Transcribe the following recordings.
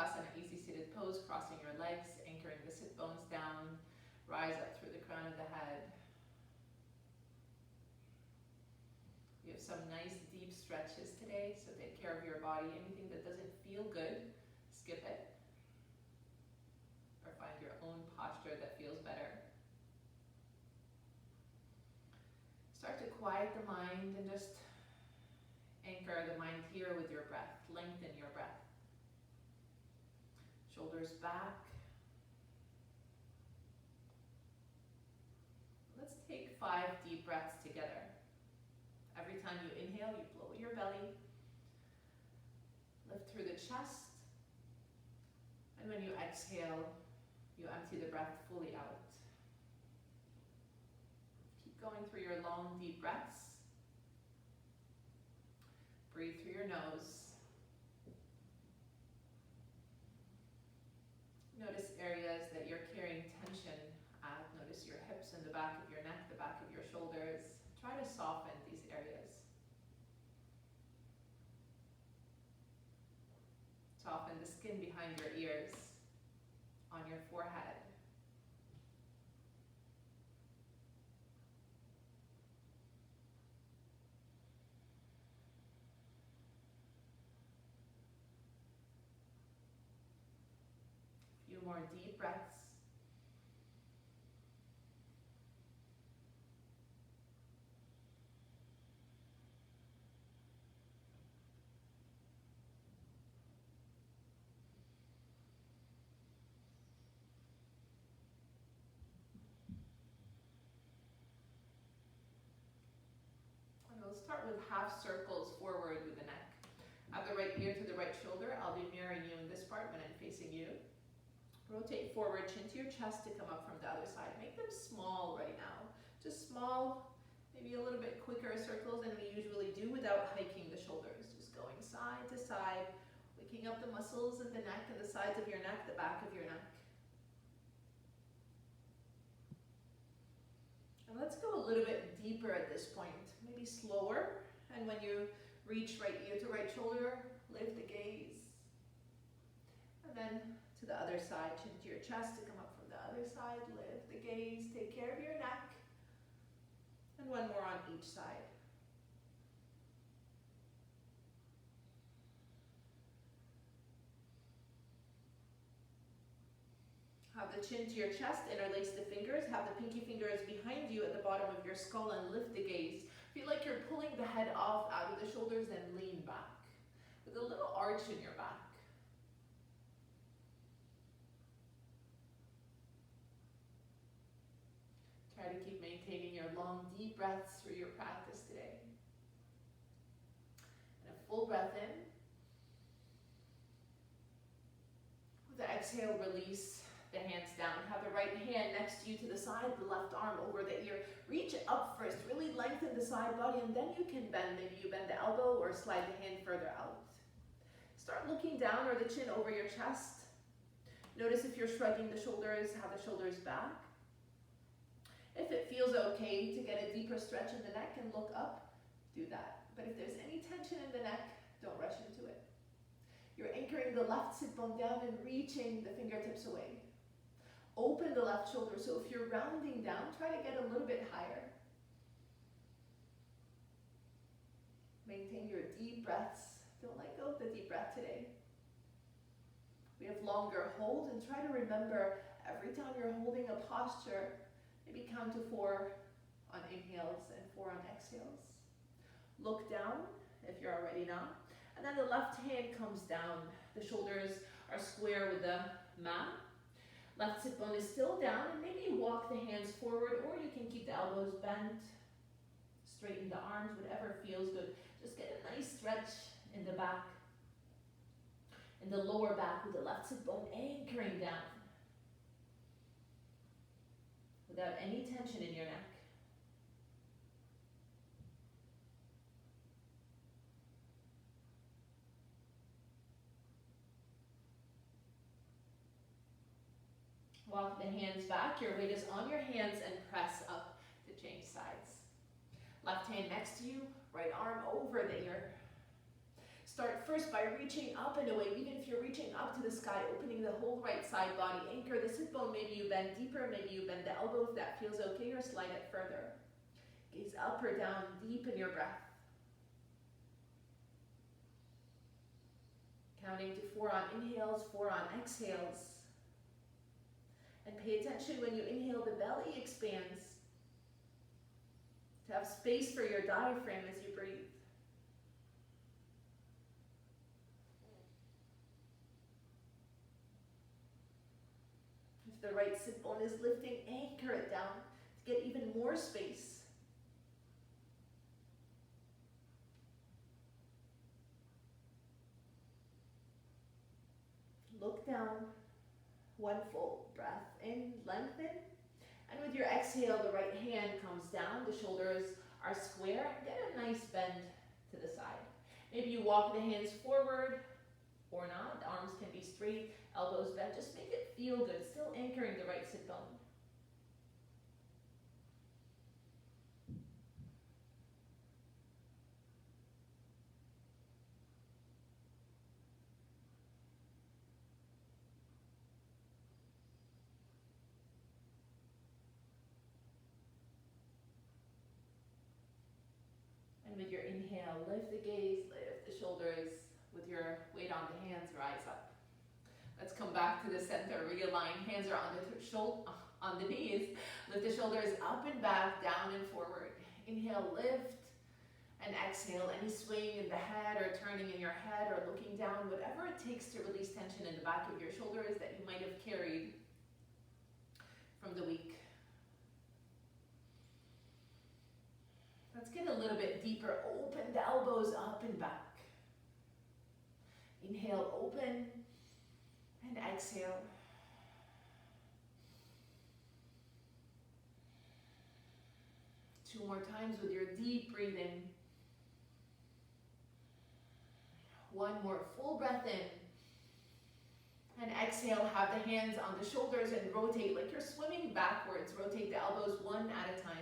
Sukhasana, easy seated pose, crossing your legs, anchoring the sit bones down, rise up through the crown of the head. You have some nice deep stretches today, so take care of your body. Anything that doesn't feel good, skip it. Or find your own posture that feels better. Start to quiet the mind and just anchor the mind here with your breath. Lengthen your breath. Shoulders back. Let's take 5 deep breaths together. Every time you inhale, you blow your belly. Lift through the chest. And when you exhale, you empty the breath fully out. Keep going through your long, deep breaths. Breathe through your nose. Notice areas that you're carrying tension at. Notice your hips and the back of your neck, the back of your shoulders. Try to soften these areas. Soften the skin behind your ears, on your forehead. A few more deep breaths. We'll start with half circles forward with the neck. Have the right ear to the right shoulder. I'll be mirroring you in this part when I'm facing you. Rotate forward, chin to your chest to come up from the other side. Make them small right now. Just small, maybe a little bit quicker circles than we usually do without hiking the shoulders. Just going side to side, waking up the muscles in the neck and the sides of your neck, the back of your neck. And let's go a little bit deeper at this point, maybe slower. And when you reach right ear to right shoulder, lift the gaze. And then to the other side, chin to your chest to come up from the other side, lift the gaze, take care of your neck. And one more on each side. Have the chin to your chest, interlace the fingers, have the pinky fingers behind you at the bottom of your skull and lift the gaze. Feel like you're pulling the head off out of the shoulders and lean back with a little arch in your back. Try to keep maintaining your long, deep breaths through your practice today. And a full breath in. With the exhale, release the hands down. Have the right hand next to you to the side, the left arm over the ear. Reach it up first, really lengthen the side body, and then you can bend. Maybe you bend the elbow or slide the hand further out. Start looking down or the chin over your chest. Notice if you're shrugging the shoulders, have the shoulders back. If it feels okay to get a deeper stretch in the neck and look up, do that. But if there's any tension in the neck, don't rush into it. You're anchoring the left sit bone down and reaching the fingertips away. Open the left shoulder, so if you're rounding down, try to get a little bit higher. Maintain your deep breaths. Don't let go of the deep breath today. We have longer hold, and try to remember every time you're holding a posture, maybe count to 4 on inhales and 4 on exhales. Look down if you're already not. And then the left hand comes down. The shoulders are square with the mat. Left sit bone is still down, and maybe you walk the hands forward, or you can keep the elbows bent. Straighten the arms, whatever feels good. Just get a nice stretch in the back. In the lower back with the left sit bone anchoring down. Without any tension in your neck. Walk the hands back. Your weight is on your hands and press up to change sides. Left hand next to you, right arm over the ear. Start first by reaching up and away. Even if you're reaching up to the sky, opening the whole right side body. Anchor the sit bone. Maybe you bend deeper, maybe you bend the elbow if that feels okay, or slide it further. Gaze up or down, deepen your breath. Counting to 4 on inhales, 4 on exhales. And pay attention when you inhale, the belly expands. To have space for your diaphragm as you breathe. If the right sit bone is lifting, anchor it down to get even more space. Look down, 1 full breath in, lengthen. And with your exhale, the right hand comes down, the shoulders are square, get a nice bend to the side. Maybe you walk the hands forward or not, the arms can be straight, elbows bent, just make it feel good, still anchoring the right sit bone. And with your inhale, lift the gaze, lift the shoulders. With your weight on the hands, rise up. Let's come back to the center, realign. Hands are on the knees. Lift the shoulders up and back, down and forward. Inhale, lift, and exhale. Any swaying in the head or turning in your head or looking down, whatever it takes to release tension in the back of your shoulders that you might have carried from the week. Let's get a little bit deeper. Open the elbows up and back. Inhale, open, and exhale. Two more times with your deep breathing. One more full breath in. And exhale, have the hands on the shoulders and rotate like you're swimming backwards. Rotate the elbows one at a time.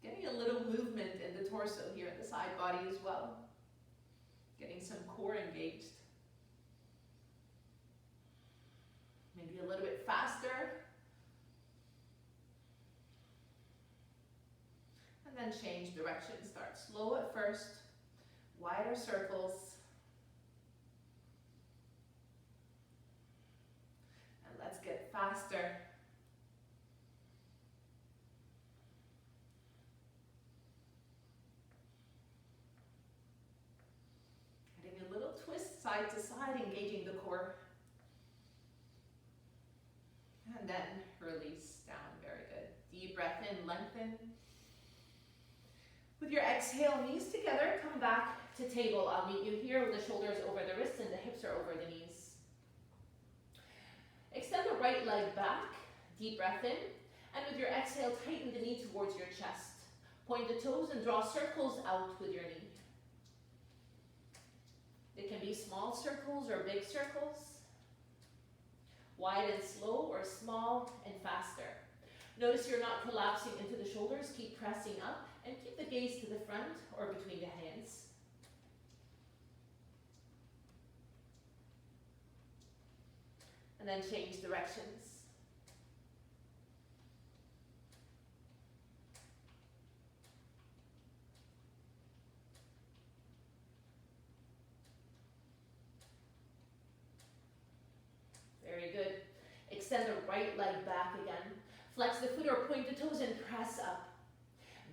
Getting a little movement in the torso here, in the side body as well. Getting some core engaged. Maybe a little bit faster. And then change direction. Start slow at first, wider circles. And let's get faster. Side to side, engaging the core. And then release down, very good. Deep breath in, lengthen. With your exhale, knees together, come back to table. I'll meet you here with the shoulders over the wrists and the hips are over the knees. Extend the right leg back, deep breath in. And with your exhale, tighten the knee towards your chest. Point the toes and draw circles out with your knee. It can be small circles or big circles, wide and slow or small and faster. Notice you're not collapsing into the shoulders, keep pressing up and keep the gaze to the front or between the hands. And then change directions. Very good. Extend the right leg back again. Flex the foot or point the toes and press up.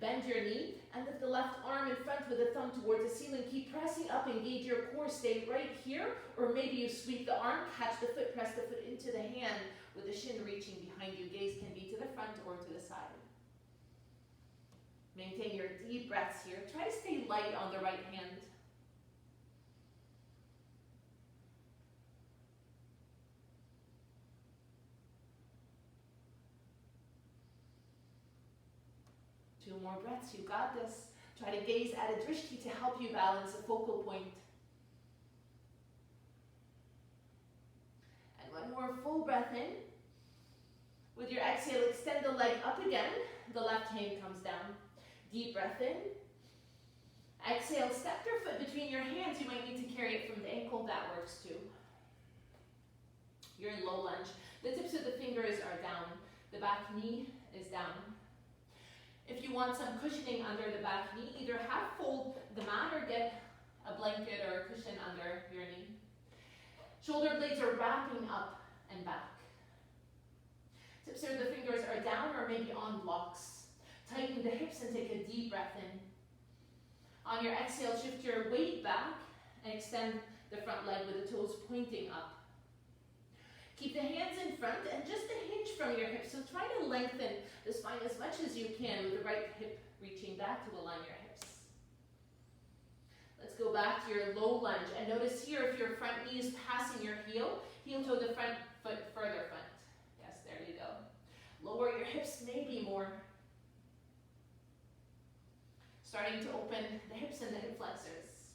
Bend your knee and lift the left arm in front with the thumb towards the ceiling. Keep pressing up, engage your core, stay right here. Or maybe you sweep the arm, catch the foot, press the foot into the hand with the shin reaching behind you. Gaze can be to the front or to the side. Maintain your deep breaths here. Try to stay light on the right hand. Two more breaths, you got this. Try to gaze at a drishti to help you balance a focal point. And one more full breath in. With your exhale, extend the leg up again. The left hand comes down. Deep breath in. Exhale, step your foot between your hands. You might need to carry it ankle, that works too. You're in low lunge. The tips of the fingers are down. The back knee is down. If you want some cushioning under the back knee, either half fold the mat or get a blanket or a cushion under your knee. Shoulder blades are wrapping up and back. Tips of the fingers are down or maybe on blocks. Tighten the hips and take a deep breath in. On your exhale, shift your weight back and extend the front leg with the toes pointing up. Keep the hands in front and just a hinge from your hips. So try to lengthen the spine as much as you can with the right hip reaching back to align your hips. Let's go back to your low lunge. And notice here if your front knee is passing your heel toe the front foot further front. Yes, there you go. Lower your hips maybe more. Starting to open the hips and the hip flexors.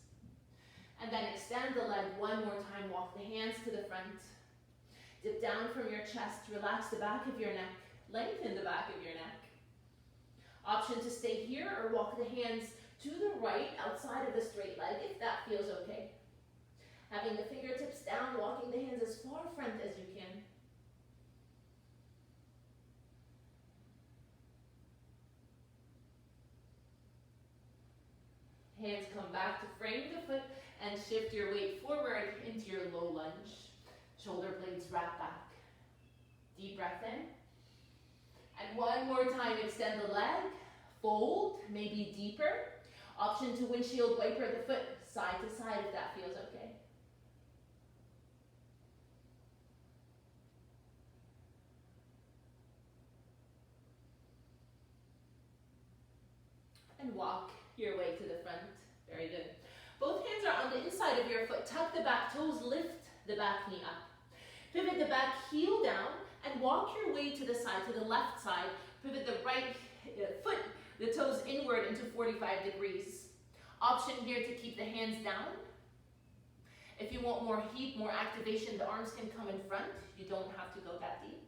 And then extend the leg one more time. Walk the hands to the front. Dip down from your chest. Relax the back of your neck. Lengthen the back of your neck. Option to stay here or walk the hands to the right outside of the straight leg if that feels okay. Having the fingertips down, walking the hands as far front as you can. Hands come back to frame the foot and shift your weight forward into your low lunge. Shoulder blades wrap back. Deep breath in. And one more time, extend the leg. Fold, maybe deeper. Option to windshield wiper the foot side to side if that feels okay. And walk your way to the front. Very good. Both hands are on the inside of your foot. Tuck the back toes, lift the back knee up. Pivot the back heel down and walk your way to the side, to the left side. Pivot the right foot, the toes inward into 45 degrees. Option here to keep the hands down. If you want more heat, more activation, the arms can come in front. You don't have to go that deep.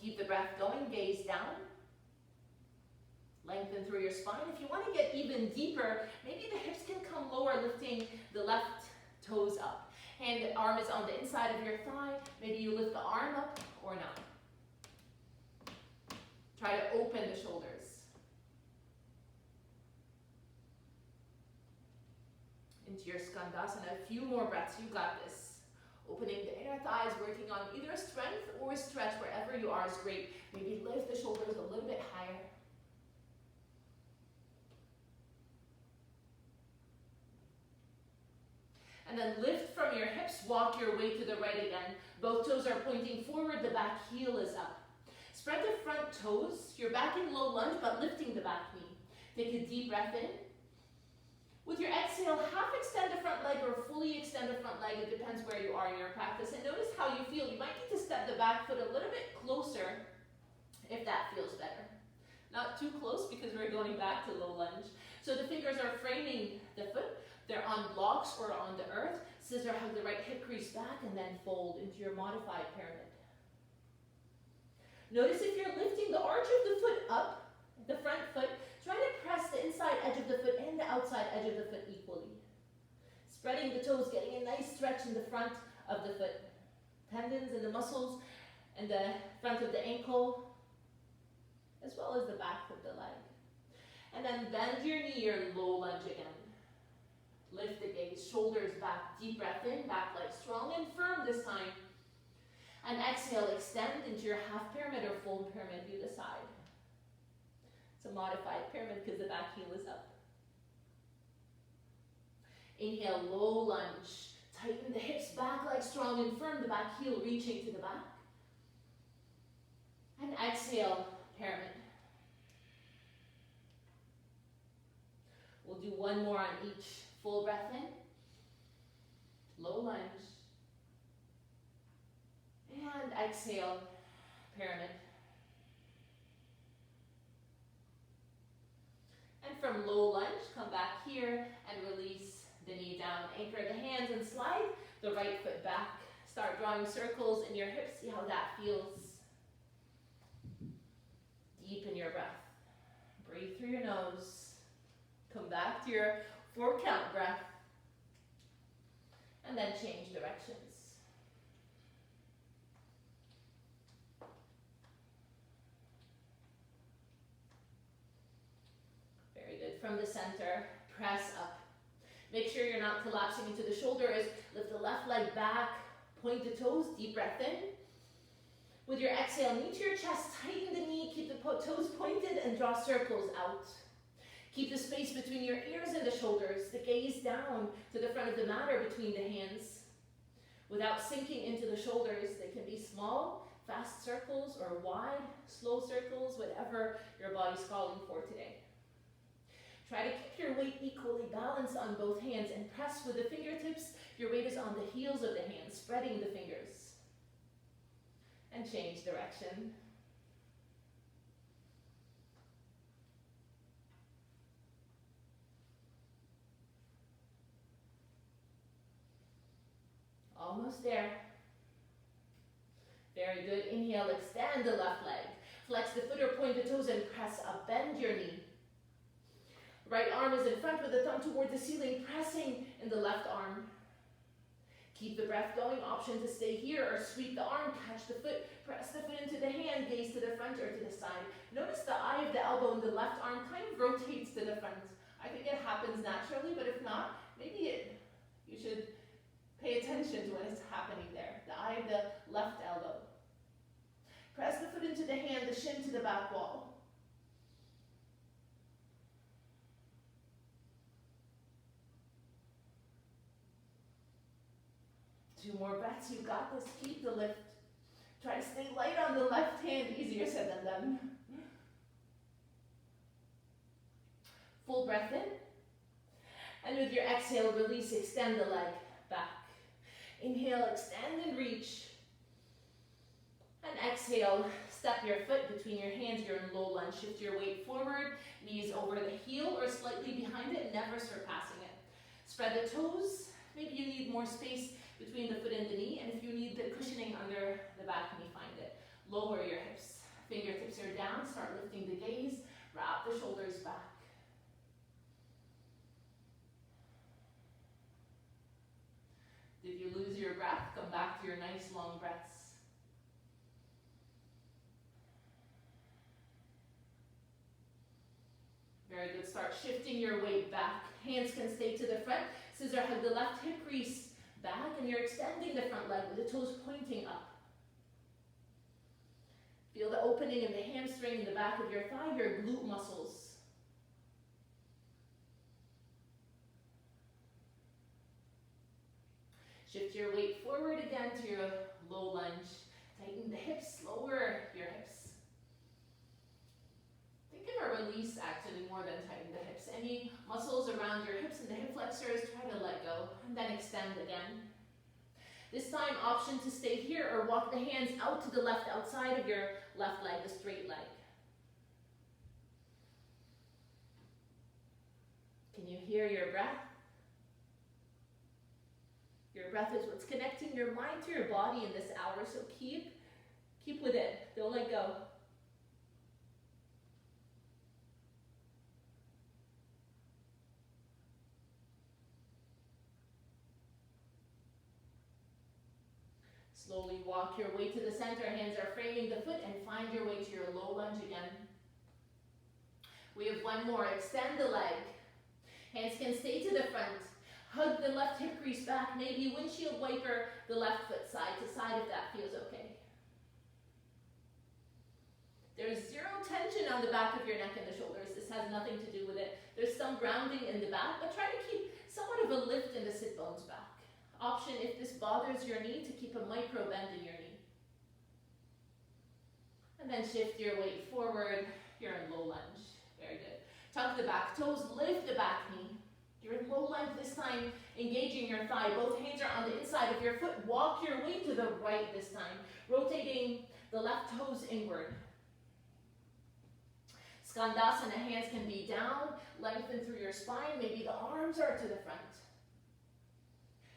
Keep the breath going, gaze down. Lengthen through your spine. If you want to get even deeper, maybe the hips can come lower, lifting the left toes up. Arm is on the inside of your thigh. Maybe you lift the arm up or not. Try to open the shoulders. Into your Skandasana. A few more breaths. You got this. Opening the inner thighs, working on either strength or stretch wherever you are is great. Maybe lift the shoulders a little bit higher. And then lift from your hips, walk your way to the right again. Both toes are pointing forward, the back heel is up. Spread the front toes, you're back in low lunge, but lifting the back knee. Take a deep breath in. With your exhale, half extend the front leg or fully extend the front leg. It depends where you are in your practice. And notice how you feel. You might need to step the back foot a little bit closer if that feels better. Not too close because we're going back to low lunge. So the fingers are framing the foot. They're on blocks or on the earth. Scissor hug the right hip crease back and then fold into your modified pyramid. Notice if you're lifting the arch of the foot up, the front foot, try to press the inside edge of the foot and the outside edge of the foot equally. Spreading the toes, getting a nice stretch in the front of the foot. Tendons and the muscles and the front of the ankle, as well as the back of the leg. And then bend your knee, your low lunge again. Lift the gaze, shoulders back, deep breath in, back leg strong and firm this time. And exhale, extend into your half pyramid or full pyramid, you decide. It's a modified pyramid because the back heel is up. Inhale, low lunge. Tighten the hips, back leg strong and firm, the back heel reaching to the back. And exhale, pyramid. We'll do one more on each. Full breath in, low lunge, and exhale, pyramid. And from low lunge, come back here and release the knee down. Anchor the hands and slide the right foot back. Start drawing circles in your hips. See how that feels. Deepen your breath. Breathe through your nose. Come back to your 4 count breath. then change directions. Very good. From the center, press up. Make sure you're not collapsing into the shoulders. Lift the left leg back, point the toes, deep breath in. With your exhale, knee to your chest, tighten the knee, keep the toes pointed and draw circles out. Keep the space between your ears and the shoulders, the gaze down to the front of the mat or between the hands. Without sinking into the shoulders, they can be small, fast circles or wide, slow circles, whatever your body's calling for today. Try to keep your weight equally balanced on both hands and press with the fingertips. Your weight is on the heels of the hands, spreading the fingers. And change direction. Almost there. Very good. Inhale, extend the left leg. Flex the foot or point the toes and press up. Bend your knee. Right arm is in front with the thumb toward the ceiling, pressing in the left arm. Keep the breath going. Option to stay here or sweep the arm, catch the foot, press the foot into the hand, gaze to the front or to the side. Notice the eye of the elbow in the left arm kind of rotates to the front. I think it happens naturally, but if not, maybe you should pay attention to what is happening there. The eye of the left elbow. Press the foot into the hand, the shin to the back wall. Two more breaths, you got this, keep the lift. Try to stay light on the left hand, easier said than done. Full breath in. And with your exhale, release, extend the leg back. Inhale, extend and reach. And exhale, step your foot between your hands, you're in low lunge. Shift your weight forward, knees over the heel or slightly behind it, never surpassing it. Spread the toes, maybe you need more space between the foot and the knee, and if you need the cushioning under the back knee, find it. Lower your hips. Fingertips are down, start lifting the gaze, wrap the shoulders back. Did you lose your breath? Come back to your nice long breaths. Very good, start shifting your weight back. Hands can stay to the front. Scissor hug the left hip crease back, and you're extending the front leg with the toes pointing up. Feel the opening in the hamstring in the back of your thigh, your glute muscles. Shift your weight forward again to your low lunge. Tighten the hips, lower your hips. Think of a release actually more than tighten the hips. Any muscles around your hips and the hip flexors, try to let go and then extend again. This time, option to stay here or walk the hands out to the left outside of your left leg, the straight leg. Can you hear your breath? Your breath is what's connecting your mind to your body in this hour, so keep with it. Don't let go. Slowly walk your way to the center. Hands are framing the foot and find your way to your low lunge again. We have one more. Extend the leg. Hands can stay to the front. Hug the left hip crease back. Maybe windshield wiper the left foot side to side if that feels okay. There's zero tension on the back of your neck and the shoulders. This has nothing to do with it. There's some grounding in the back, but try to keep somewhat of a lift in the sit bones back. Option, if this bothers your knee, to keep a micro bend in your knee. And then shift your weight forward. You're in low lunge. Very good. Tuck the back toes, lift the back knee. You're in low lunge this time, engaging your thigh. Both hands are on the inside of your foot. Walk your way to the right this time, rotating the left toes inward. Skandasana, hands can be down, lengthen through your spine. Maybe the arms are to the front.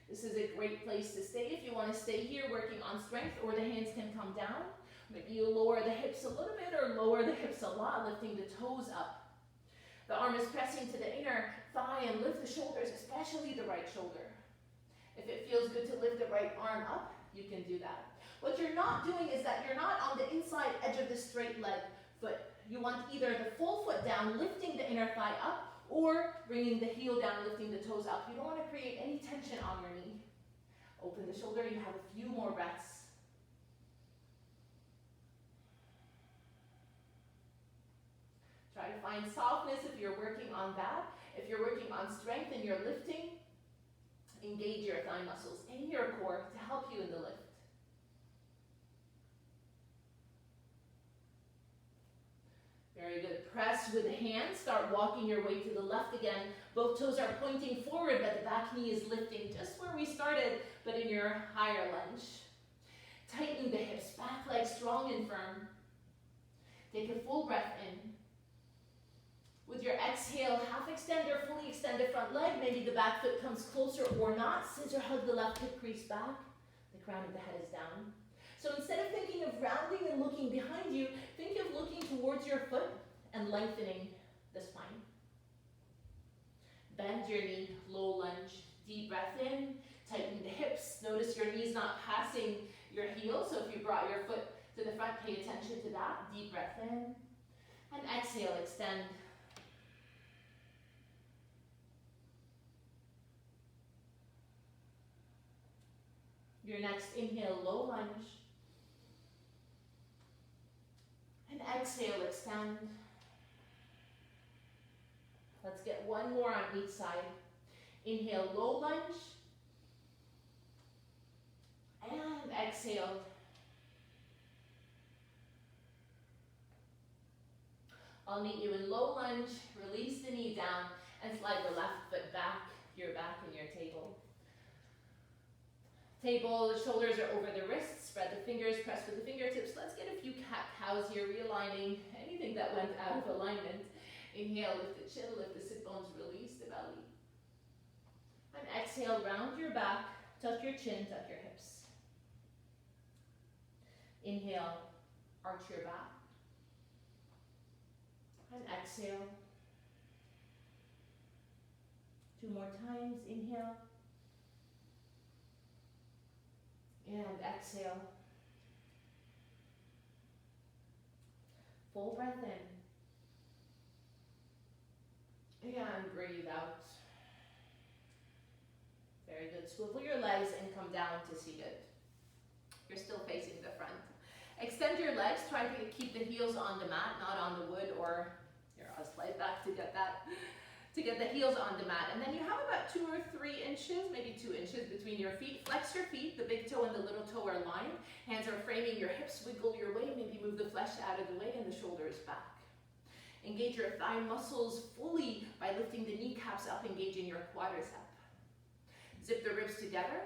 This is a great place to stay if you want to stay here working on strength, or the hands can come down. Maybe you lower the hips a little bit or lower the hips a lot, lifting the toes up. The arm is pressing to the inner thigh and lift the shoulders, especially the right shoulder. If it feels good to lift the right arm up, you can do that. What you're not doing is that you're not on the inside edge of the straight leg foot. You want either the full foot down, lifting the inner thigh up, or bringing the heel down, lifting the toes up. You don't want to create any tension on your knee. Open the shoulder, you have a few more breaths. Try to find softness if you're working on that. If you're working on strength and you're lifting, engage your thigh muscles in your core to help you in the lift. Very good. Press with the hands. Start walking your way to the left again. Both toes are pointing forward, but the back knee is lifting just where we started, but in your higher lunge. Tighten the hips, back leg strong and firm. Take a full breath in. With your exhale, half extend or fully extend the front leg. Maybe the back foot comes closer or not. Scissor hug the left hip crease back. The crown of the head is down. So instead of thinking of rounding and looking behind you, think of looking towards your foot and lengthening the spine. Bend your knee, low lunge. Deep breath in, tighten the hips. Notice your knees not passing your heel. So if you brought your foot to the front, pay attention to that. Deep breath in. And exhale, extend. Your next inhale, low lunge. And exhale, extend. Let's get one more on each side. Inhale, low lunge. And exhale. I'll meet you in low lunge. Release the knee down and slide the left foot back. You're back in your table. Table, the shoulders are over the wrists, spread the fingers, press with the fingertips. Let's get a few cat-cows here, realigning anything that went out of alignment. Inhale, lift the chin, lift the sit bones, release the belly. And exhale, round your back, tuck your chin, tuck your hips. Inhale, arch your back. And exhale. 2 more times, inhale. And exhale. Full breath in. And breathe out. Very good. Swivel your legs and come down to seated. You're still facing the front. Extend your legs. Try to keep the heels on the mat, not on the wood, or here, I'll slide back to get that. To get the heels on the mat. And then you have about 2 or 3 inches, maybe 2 inches between your feet. Flex your feet, the big toe and the little toe are lined. Hands are framing your hips, wiggle your way, maybe move the flesh out of the way and the shoulders back. Engage your thigh muscles fully by lifting the kneecaps up, engaging your quadricep. Zip the ribs together,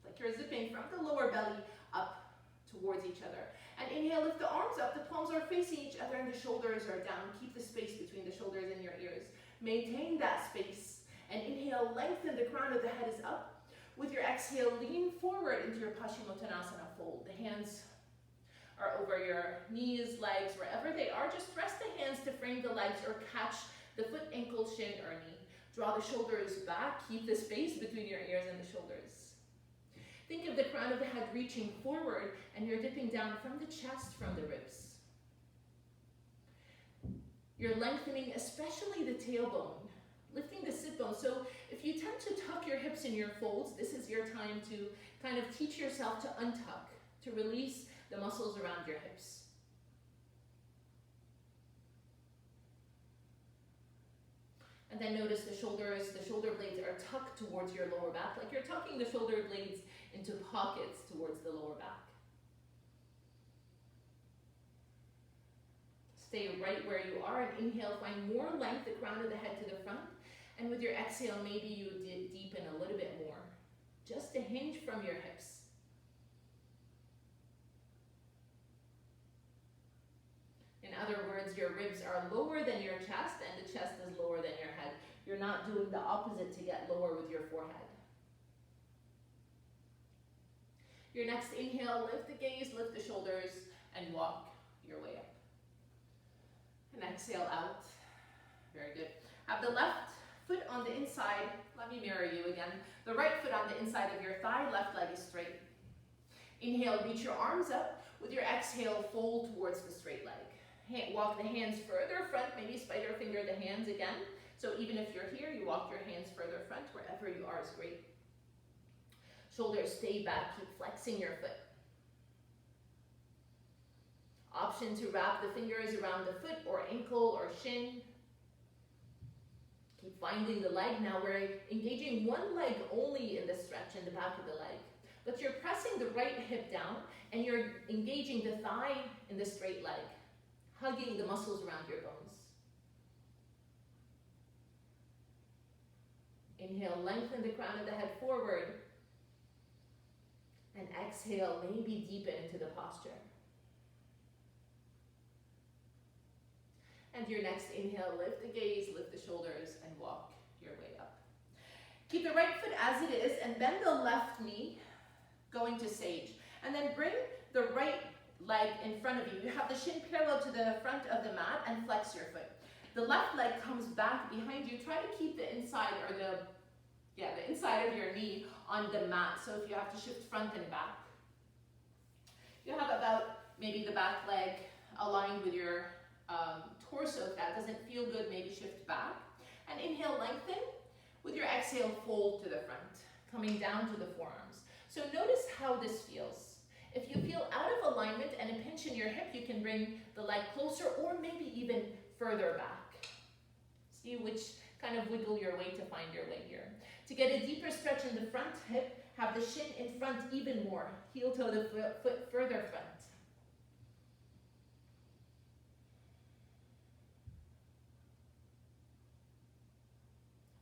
like you're zipping from the lower belly up towards each other. And inhale, lift the arms up, the palms are facing each other and the shoulders are down. Keep the space between the shoulders and your ears. Maintain that space. And inhale, lengthen, the crown of the head is up. With your exhale, lean forward into your Paschimottanasana fold. The hands are over your knees, legs, wherever they are. Just press the hands to frame the legs or catch the foot, ankle, shin, or knee. Draw the shoulders back. Keep the space between your ears and the shoulders. Think of the crown of the head reaching forward and you're dipping down from the chest, from the ribs. You're lengthening especially the tailbone, lifting the sit bone. So if you tend to tuck your hips in your folds, this is your time to kind of teach yourself to untuck, to release the muscles around your hips. And then notice the shoulder blades are tucked towards your lower back, like you're tucking the shoulder blades into pockets towards the lower back. Stay right where you are and inhale, find more length, the crown of the head to the front. And with your exhale, maybe you did deepen a little bit more, just to hinge from your hips. In other words, your ribs are lower than your chest and the chest is lower than your head. You're not doing the opposite to get lower with your forehead. Your next inhale, lift the gaze, lift the shoulders, and walk your way up. And exhale out. Very good. Have the left foot on the inside, Let me mirror you again. The right foot on the inside of your thigh, left leg is straight. Inhale, reach your arms up. With your exhale, fold towards the straight leg. Walk the hands further front, maybe spider finger the hands again. So even if you're here, you walk your hands further front, wherever you are is great. Shoulders stay back, keep flexing your foot. Option to wrap the fingers around the foot or ankle or shin. Keep finding the leg. Now we're engaging one leg only in the stretch in the back of the leg. But you're pressing the right hip down and you're engaging the thigh in the straight leg, hugging the muscles around your bones. Inhale, lengthen the crown of the head forward. And exhale, maybe deepen into the posture. And your next inhale, lift the gaze, lift the shoulders, and walk your way up. Keep the right foot as it is, and bend the left knee, going to sage. And then bring the right leg in front of you. You have the shin parallel to the front of the mat, and flex your foot. The left leg comes back behind you. Try to keep the inside, or the inside of your knee on the mat. So if you have to shift front and back. You have about maybe the back leg aligned with your torso. If that doesn't feel good, maybe shift back. And inhale, lengthen. With your exhale, fold to the front, coming down to the forearms. So notice how this feels. If you feel out of alignment and a pinch in your hip, you can bring the leg closer or maybe even further back. See which kind of wiggle your way to find your way here. To get a deeper stretch in the front hip, have the shin in front even more. Heel toe the foot further front.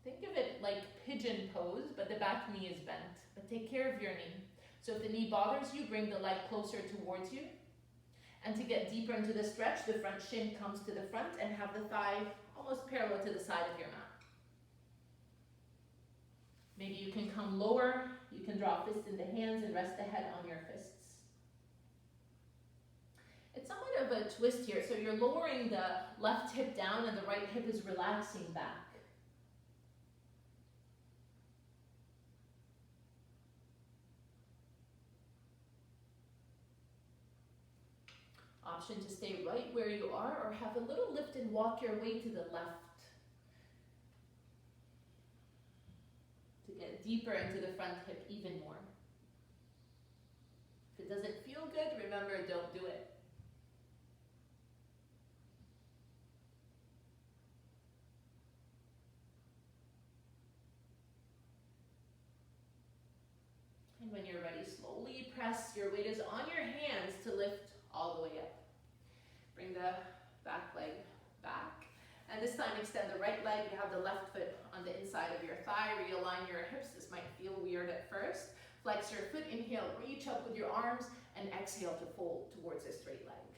Think of it like pigeon pose, but the back knee is bent. But take care of your knee. So if the knee bothers you, bring the leg closer towards you. And to get deeper into the stretch, the front shin comes to the front and have the thigh almost parallel to the side of your mat. Maybe you can come lower. You can draw a fist in the hands and rest the head on your fists. It's somewhat of a twist here. So you're lowering the left hip down and the right hip is relaxing back. Option to stay right where you are or have a little lift and walk your way to the left. To get deeper into the front hip even more. If it doesn't feel good, remember, don't do it. And when you're ready, slowly press your weight is on your hands to lift all the way up. Bring the back leg back. And this time extend the right leg. You have the left foot on the inside of your thigh. Realign your hips. This might feel weird at first. Flex your foot. Inhale, reach up with your arms. And exhale to fold towards a straight leg.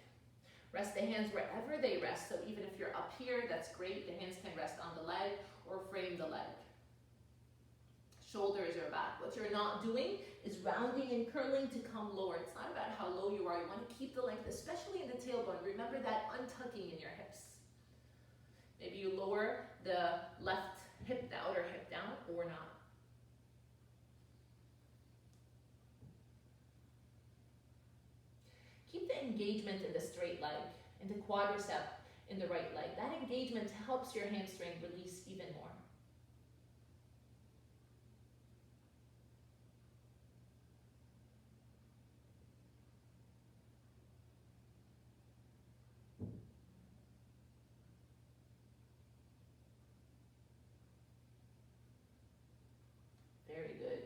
Rest the hands wherever they rest. So even if you're up here, that's great. The hands can rest on the leg or frame the leg. Shoulders are back. What you're not doing is rounding and curling to come lower. It's not about how low you are. You want to keep the length, especially in the tailbone. Remember that untucking in your hips. Maybe you lower the left hip, the outer hip down, or not. Keep the engagement in the straight leg, in the quadricep in the right leg. That engagement helps your hamstring release even more. Very good.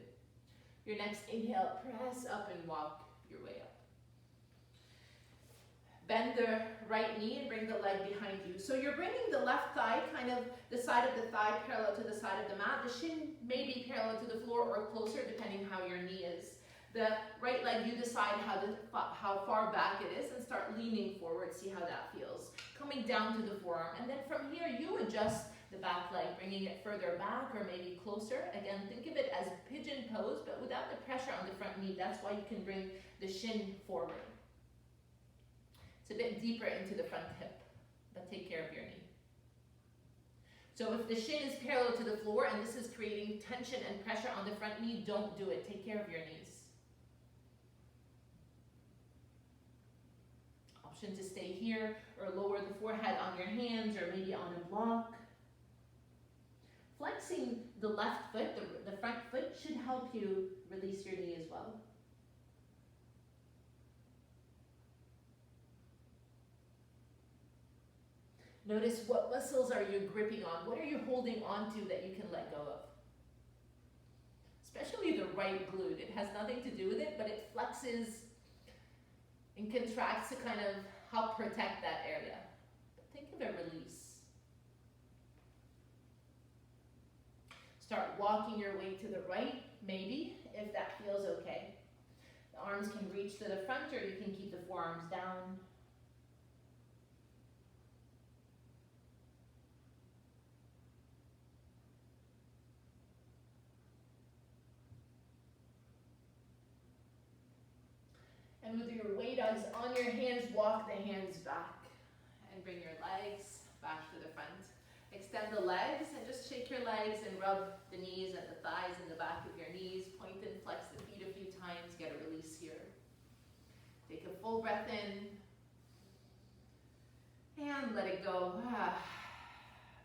Your next inhale, press up and walk your way up. Bend the right knee and bring the leg behind you. So you're bringing the left thigh, kind of the side of the thigh parallel to the side of the mat. The shin may be parallel to the floor or closer depending how your knee is. The right leg, you decide how far back it is and start leaning forward. See how that feels. Coming down to the forearm. And then from here, you adjust the back leg, bringing it further back or maybe closer. Again, think of it as pigeon pose, but without the pressure on the front knee. That's why you can bring the shin forward. It's a bit deeper into the front hip, but take care of your knee. So if the shin is parallel to the floor and this is creating tension and pressure on the front knee, don't do it. Take care of your knees. Option to stay here or lower the forehead on your hands or maybe on a block. Flexing the left foot, the front foot, should help you release your knee as well. Notice what muscles are you gripping on? What are you holding on to that you can let go of? Especially the right glute. It has nothing to do with it, but it flexes and contracts to kind of help protect that area. But think of a release. Start walking your way to the right, maybe, if that feels okay. The arms can reach to the front or you can keep the forearms down. And with your weight on your hands, walk the hands back and bring your legs back to the front. Extend the legs and just shake your legs and rub the knees and the thighs and the back of your knees. Point and flex the feet a few times. Get a release here. Take a full breath in. And let it go.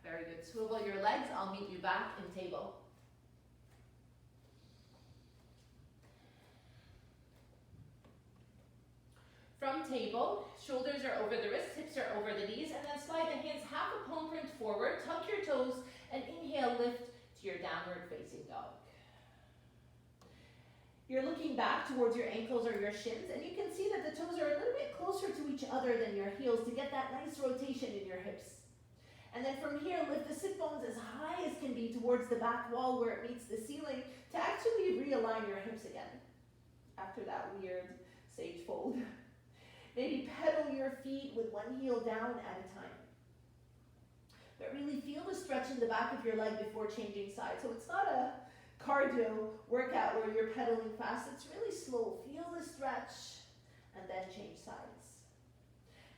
Very good. Swivel your legs. I'll meet you back in table. From table, shoulders are over the wrists, hips are over the knees, and then slide the hands half a palm print forward, tuck your toes, and inhale, lift to your downward facing dog. You're looking back towards your ankles or your shins, and you can see that the toes are a little bit closer to each other than your heels to get that nice rotation in your hips. And then from here, lift the sit bones as high as can be towards the back wall where it meets the ceiling to actually realign your hips again after that weird sage fold. Maybe pedal your feet with one heel down at a time. But really feel the stretch in the back of your leg before changing sides. So it's not a cardio workout where you're pedaling fast. It's really slow. Feel the stretch and then change sides.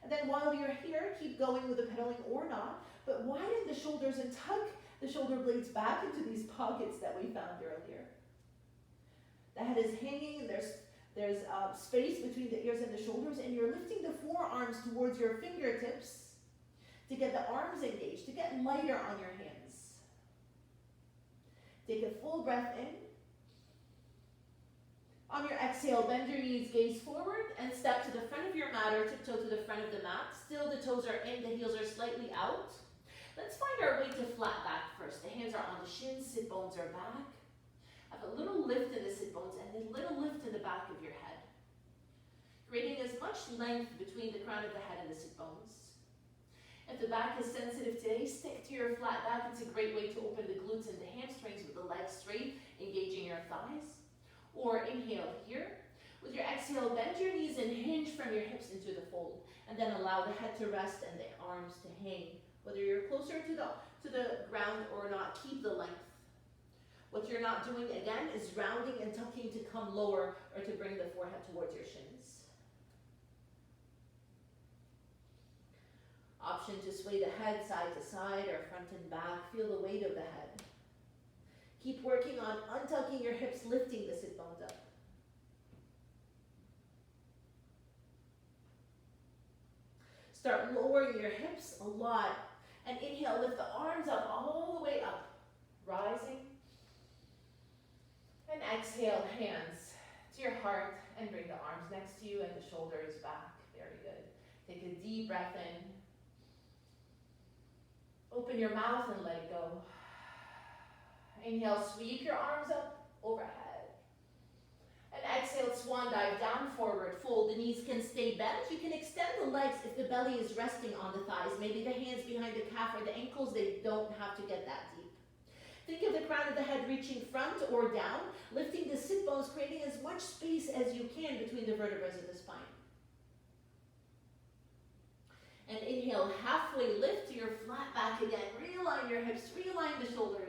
And then while you're here, keep going with the pedaling or not, but widen the shoulders and tuck the shoulder blades back into these pockets that we found earlier. The head is hanging and there's space between the ears and the shoulders, and you're lifting the forearms towards your fingertips to get the arms engaged, to get lighter on your hands. Take a full breath in. On your exhale, bend your knees, gaze forward, and step to the front of your mat or tiptoe to the front of the mat. Still, the toes are in, the heels are slightly out. Let's find our way to flat back first. The hands are on the shins, sit bones are back. Have a little lift in the sit bones and a little lift in the back of your head. Creating as much length between the crown of the head and the sit bones. If the back is sensitive today, stick to your flat back. It's a great way to open the glutes and the hamstrings with the legs straight, engaging your thighs. Or inhale here. With your exhale, bend your knees and hinge from your hips into the fold. And then allow the head to rest and the arms to hang. Whether you're closer to the ground or not, keep the length. What you're not doing, again, is rounding and tucking to come lower or to bring the forehead towards your shins. Option to sway the head side to side or front and back. Feel the weight of the head. Keep working on untucking your hips, lifting the sit bones up. Start lowering your hips a lot. And inhale, lift the arms up, all the way up. Rising. And exhale, hands to your heart and bring the arms next to you and the shoulders back. Very good. Take a deep breath in. Open your mouth and let it go. Inhale, sweep your arms up overhead. And exhale, swan dive down, forward, fold. The knees can stay bent. You can extend the legs if the belly is resting on the thighs. Maybe the hands behind the calf or the ankles, they don't have to get that deep. Think of the crown of the head reaching front or down, lifting the sit bones, creating as much space as you can between the vertebrae of the spine. And inhale, halfway lift to your flat back again. Realign your hips, realign the shoulders.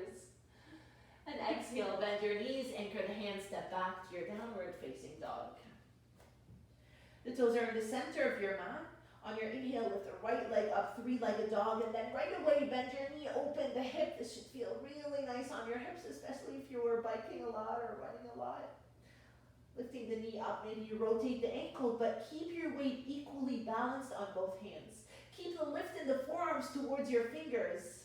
And exhale, bend your knees, anchor the hands, step back to your downward facing dog. The toes are in the center of your mat. On your inhale, lift the right leg up, three-legged dog, and then right away bend your knee, open the hip. This should feel really nice on your hips, especially if you were biking a lot or running a lot. Lifting the knee up, maybe you rotate the ankle, but keep your weight equally balanced on both hands. Keep the lift in the forearms towards your fingers.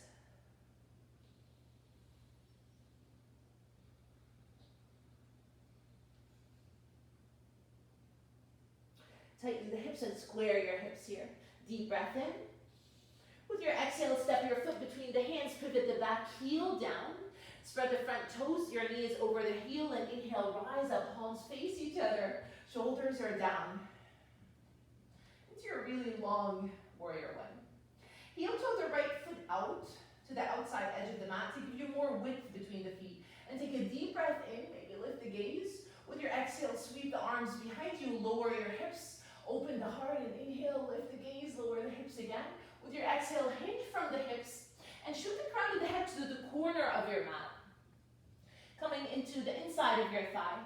Tighten the hips and square your hips here. Deep breath in. With your exhale, step your foot between the hands, pivot the back heel down. Spread the front toes, your knee is over the heel, and inhale, rise up, palms face each other, shoulders are down. Into your really long warrior one. Heel toe the right foot out to the outside edge of the mat to give you more width between the feet. And take a deep breath in, maybe lift the gaze. With your exhale, sweep the arms behind you, lower your hips, open the heart, and inhale, lift the gaze, lower the hips again. With your exhale, hinge from the hips, and shoot the crown of the head to the corner of your mat. Coming into the inside of your thigh.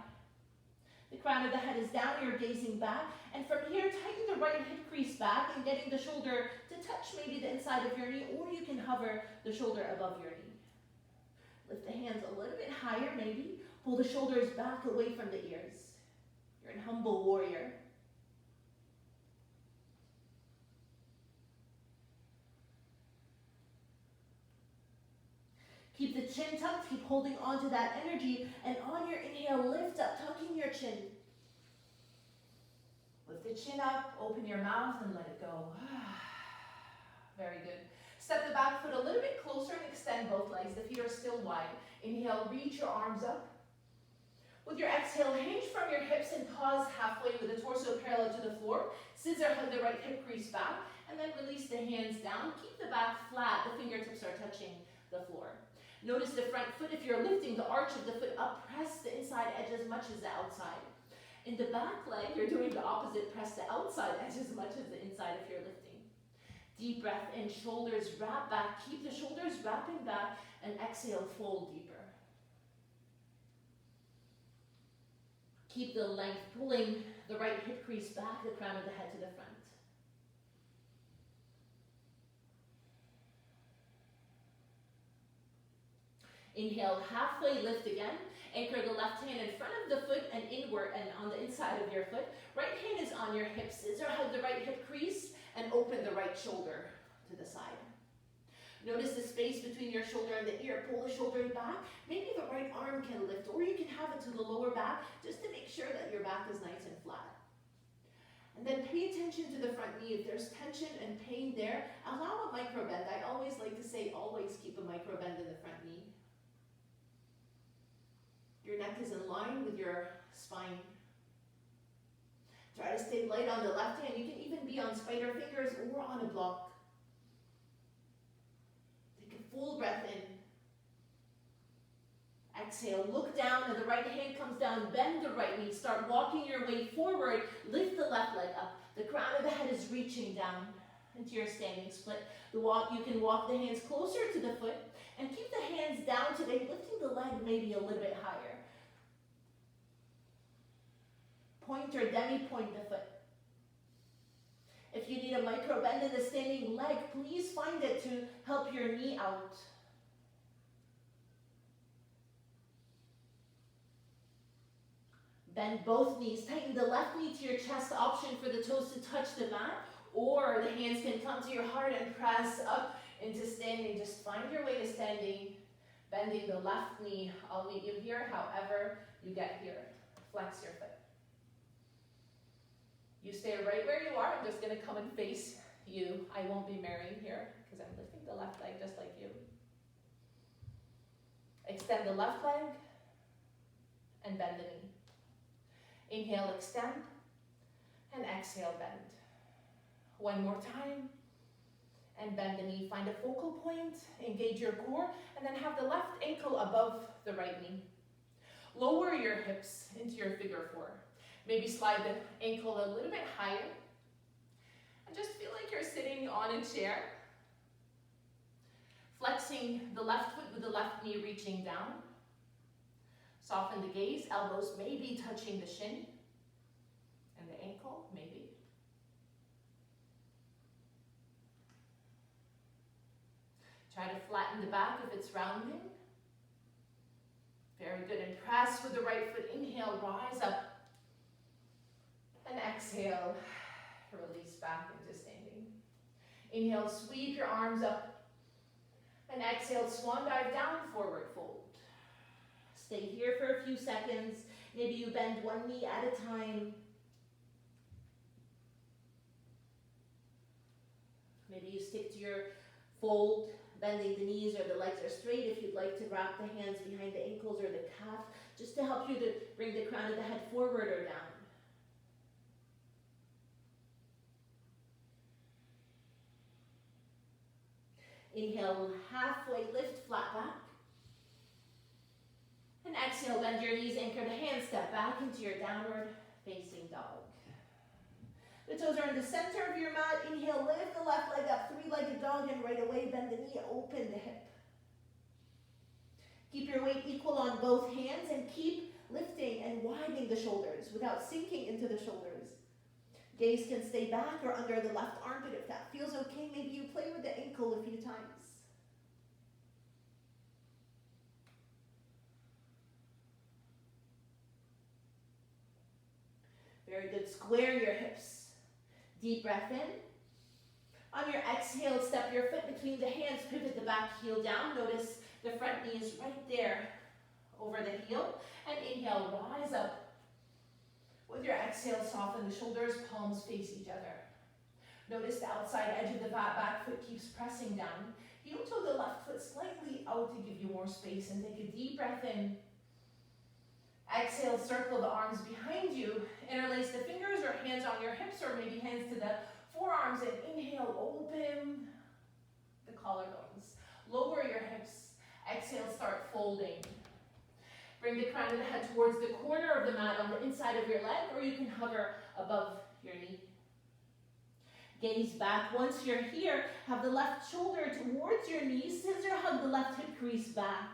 The crown of the head is down, you're gazing back, and from here, tighten the right hip crease back and getting the shoulder to touch maybe the inside of your knee, or you can hover the shoulder above your knee. Lift the hands a little bit higher, maybe. Pull the shoulders back away from the ears. You're in humble warrior. Keep the chin tucked, keep holding on to that energy, and on your inhale, lift up, tucking your chin. Lift the chin up, open your mouth, and let it go. Very good. Step the back foot a little bit closer and extend both legs. The feet are still wide. Inhale, reach your arms up. With your exhale, hinge from your hips and pause halfway with the torso parallel to the floor. Scissor hug the right hip crease back, and then release the hands down. Keep the back flat, the fingertips are touching the floor. Notice the front foot, if you're lifting the arch of the foot up, press the inside edge as much as the outside. In the back leg, you're doing the opposite, press the outside edge as much as the inside if you're lifting. Deep breath in, shoulders wrap back, keep the shoulders wrapping back, and exhale, fold deeper. Keep the length, pulling the right hip crease back, the crown of the head to the front. Inhale, halfway lift again. Anchor the left hand in front of the foot and inward and on the inside of your foot. Right hand is on your hip. Scissor hug the right hip crease and open the right shoulder to the side. Notice the space between your shoulder and the ear. Pull the shoulder back. Maybe the right arm can lift, or you can have it to the lower back just to make sure that your back is nice and flat. And then pay attention to the front knee. If there's tension and pain there, allow a micro bend. I always like to say always keep a micro bend in the front knee. Your neck is in line with your spine. Try to stay light on the left hand. You can even be on spider fingers or on a block. Take a full breath in. Exhale, look down and the right hand comes down. Bend the right knee. Start walking your way forward. Lift the left leg up. The crown of the head is reaching down into your standing split. You can walk the hands closer to the foot and keep the hands down today, lifting the leg maybe a little bit higher. Point or demi-point the foot. If you need a micro bend in the standing leg, please find it to help your knee out. Bend both knees. Tighten the left knee to your chest, option for the toes to touch the mat, or the hands can come to your heart and press up into standing. Just find your way to standing, bending the left knee. I'll meet you here, however you get here. Flex your foot. You stay right where you are. I'm just going to come and face you. I won't be mirroring here because I'm lifting the left leg just like you. Extend the left leg and bend the knee. Inhale, extend, and exhale, bend. One more time, and bend the knee. Find a focal point, engage your core, and then have the left ankle above the right knee. Lower your hips into your figure four. Maybe slide the ankle a little bit higher, and just feel like you're sitting on a chair. Flexing the left foot with the left knee reaching down. Soften the gaze, elbows may be touching the shin and the ankle, maybe. Try to flatten the back if it's rounding. Very good. And press with the right foot. Inhale, rise up. And exhale, release back into standing. Inhale, sweep your arms up. And exhale, swan dive down, forward fold. Stay here for a few seconds. Maybe you bend one knee at a time. Maybe you stick to your fold, bending the knees or the legs are straight. If you'd like to wrap the hands behind the ankles or the calf, just to help you to bring the crown of the head forward or down. Inhale, halfway lift, flat back. And exhale, bend your knees, anchor the hands, step back into your downward facing dog. The toes are in the center of your mat. Inhale, lift the left leg up, three-legged dog, and right away bend the knee, open the hip. Keep your weight equal on both hands and keep lifting and widening the shoulders without sinking into the shoulders. Gaze can stay back or under the left armpit if that feels okay. Maybe you play with the ankle a few times. Very good. Square your hips. Deep breath in. On your exhale, step your foot between the hands, pivot the back heel down. Notice the front knee is right there over the heel. And inhale, rise up. With your exhale, soften the shoulders, palms face each other. Notice the outside edge of the back foot keeps pressing down. Heel toe the left foot slightly out to give you more space, and take a deep breath in. Exhale, circle the arms behind you. Interlace the fingers or hands on your hips, or maybe hands to the forearms, and inhale, open the collarbones. Lower your hips. Exhale, start folding. Bring the crown of the head towards the corner of the mat on the inside of your leg, or you can hover above your knee. Gaze back. Once you're here, have the left shoulder towards your knee. Scissor hug the left hip crease back.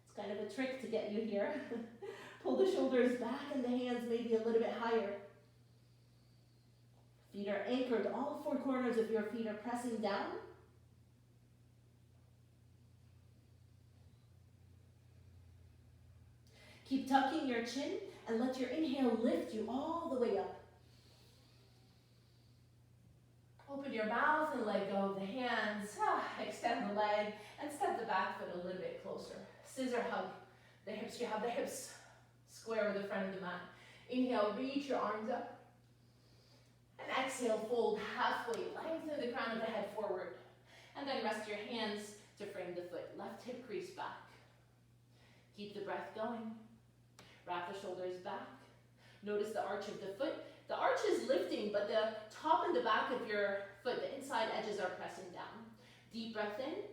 It's kind of a trick to get you here. Pull the shoulders back and the hands maybe a little bit higher. Feet are anchored. All four corners of your feet are pressing down. Keep tucking your chin and let your inhale lift you all the way up. Open your mouth and let go of the hands. Extend the leg and step the back foot a little bit closer. Scissor hug the hips. You have the hips square with the front of the mat. Inhale, reach your arms up. And exhale, fold halfway. Lengthen the crown of the head forward. And then rest your hands to frame the foot. Left hip crease back. Keep the breath going. Wrap the shoulders back. Notice the arch of the foot. The arch is lifting, but the top and the back of your foot, the inside edges are pressing down. Deep breath in.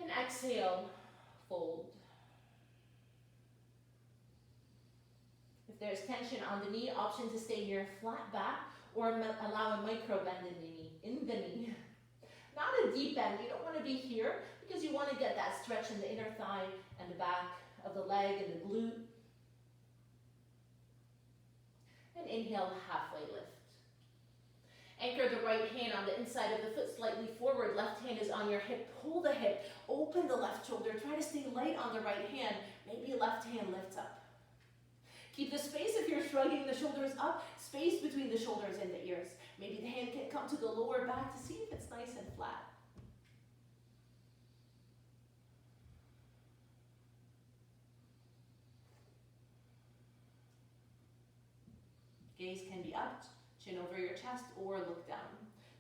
And exhale, fold. If there's tension on the knee, option to stay here flat back or allow a micro bend in the knee. Not a deep bend. You don't want to be here because you want to get that stretch in the inner thigh and the back of the leg and the glute. And inhale, halfway lift. Anchor the right hand on the inside of the foot slightly forward. Left hand is on your hip. Pull the hip. Open the left shoulder. Try to stay light on the right hand. Maybe left hand lifts up. Keep the space if you're shrugging the shoulders up. Space between the shoulders and the ears. Maybe the hand can come to the lower back to see if it's nice and flat. Gaze can be up, chin over your chest, or look down.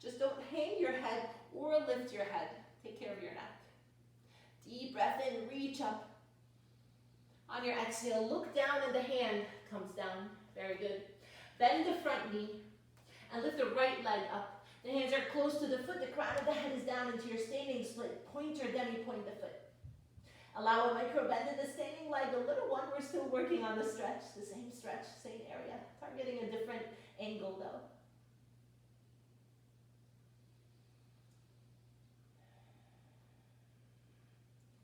Just don't hang your head or lift your head. Take care of your neck. Deep breath in, reach up. On your exhale, look down and the hand comes down. Very good. Bend the front knee and lift the right leg up. The hands are close to the foot. The crown of the head is down into your standing split. Point or demi-point the foot. Allow a micro bend in the standing leg. The little one, we're still working on the stretch. The same stretch, same area. Targeting a different angle though.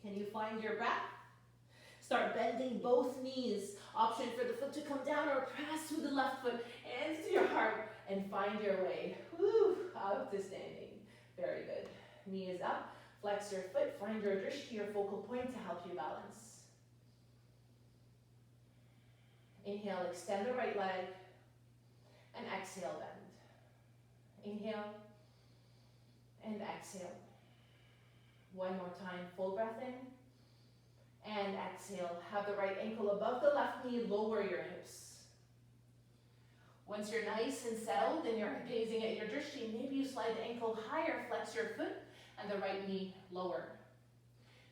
Can you find your breath? Start bending both knees. Option for the foot to come down or press with the left foot. Hands to your heart and find your way. Woo, out to standing. Very good. knee is up. Flex your foot, find your drishti, your focal point, to help you balance. Inhale, extend the right leg, and exhale, bend. Inhale, and exhale. One more time, full breath in, and exhale. Have the right ankle above the left knee, lower your hips. Once you're nice and settled and you're gazing at your drishti, maybe you slide the ankle higher, flex your foot, and the right knee lower.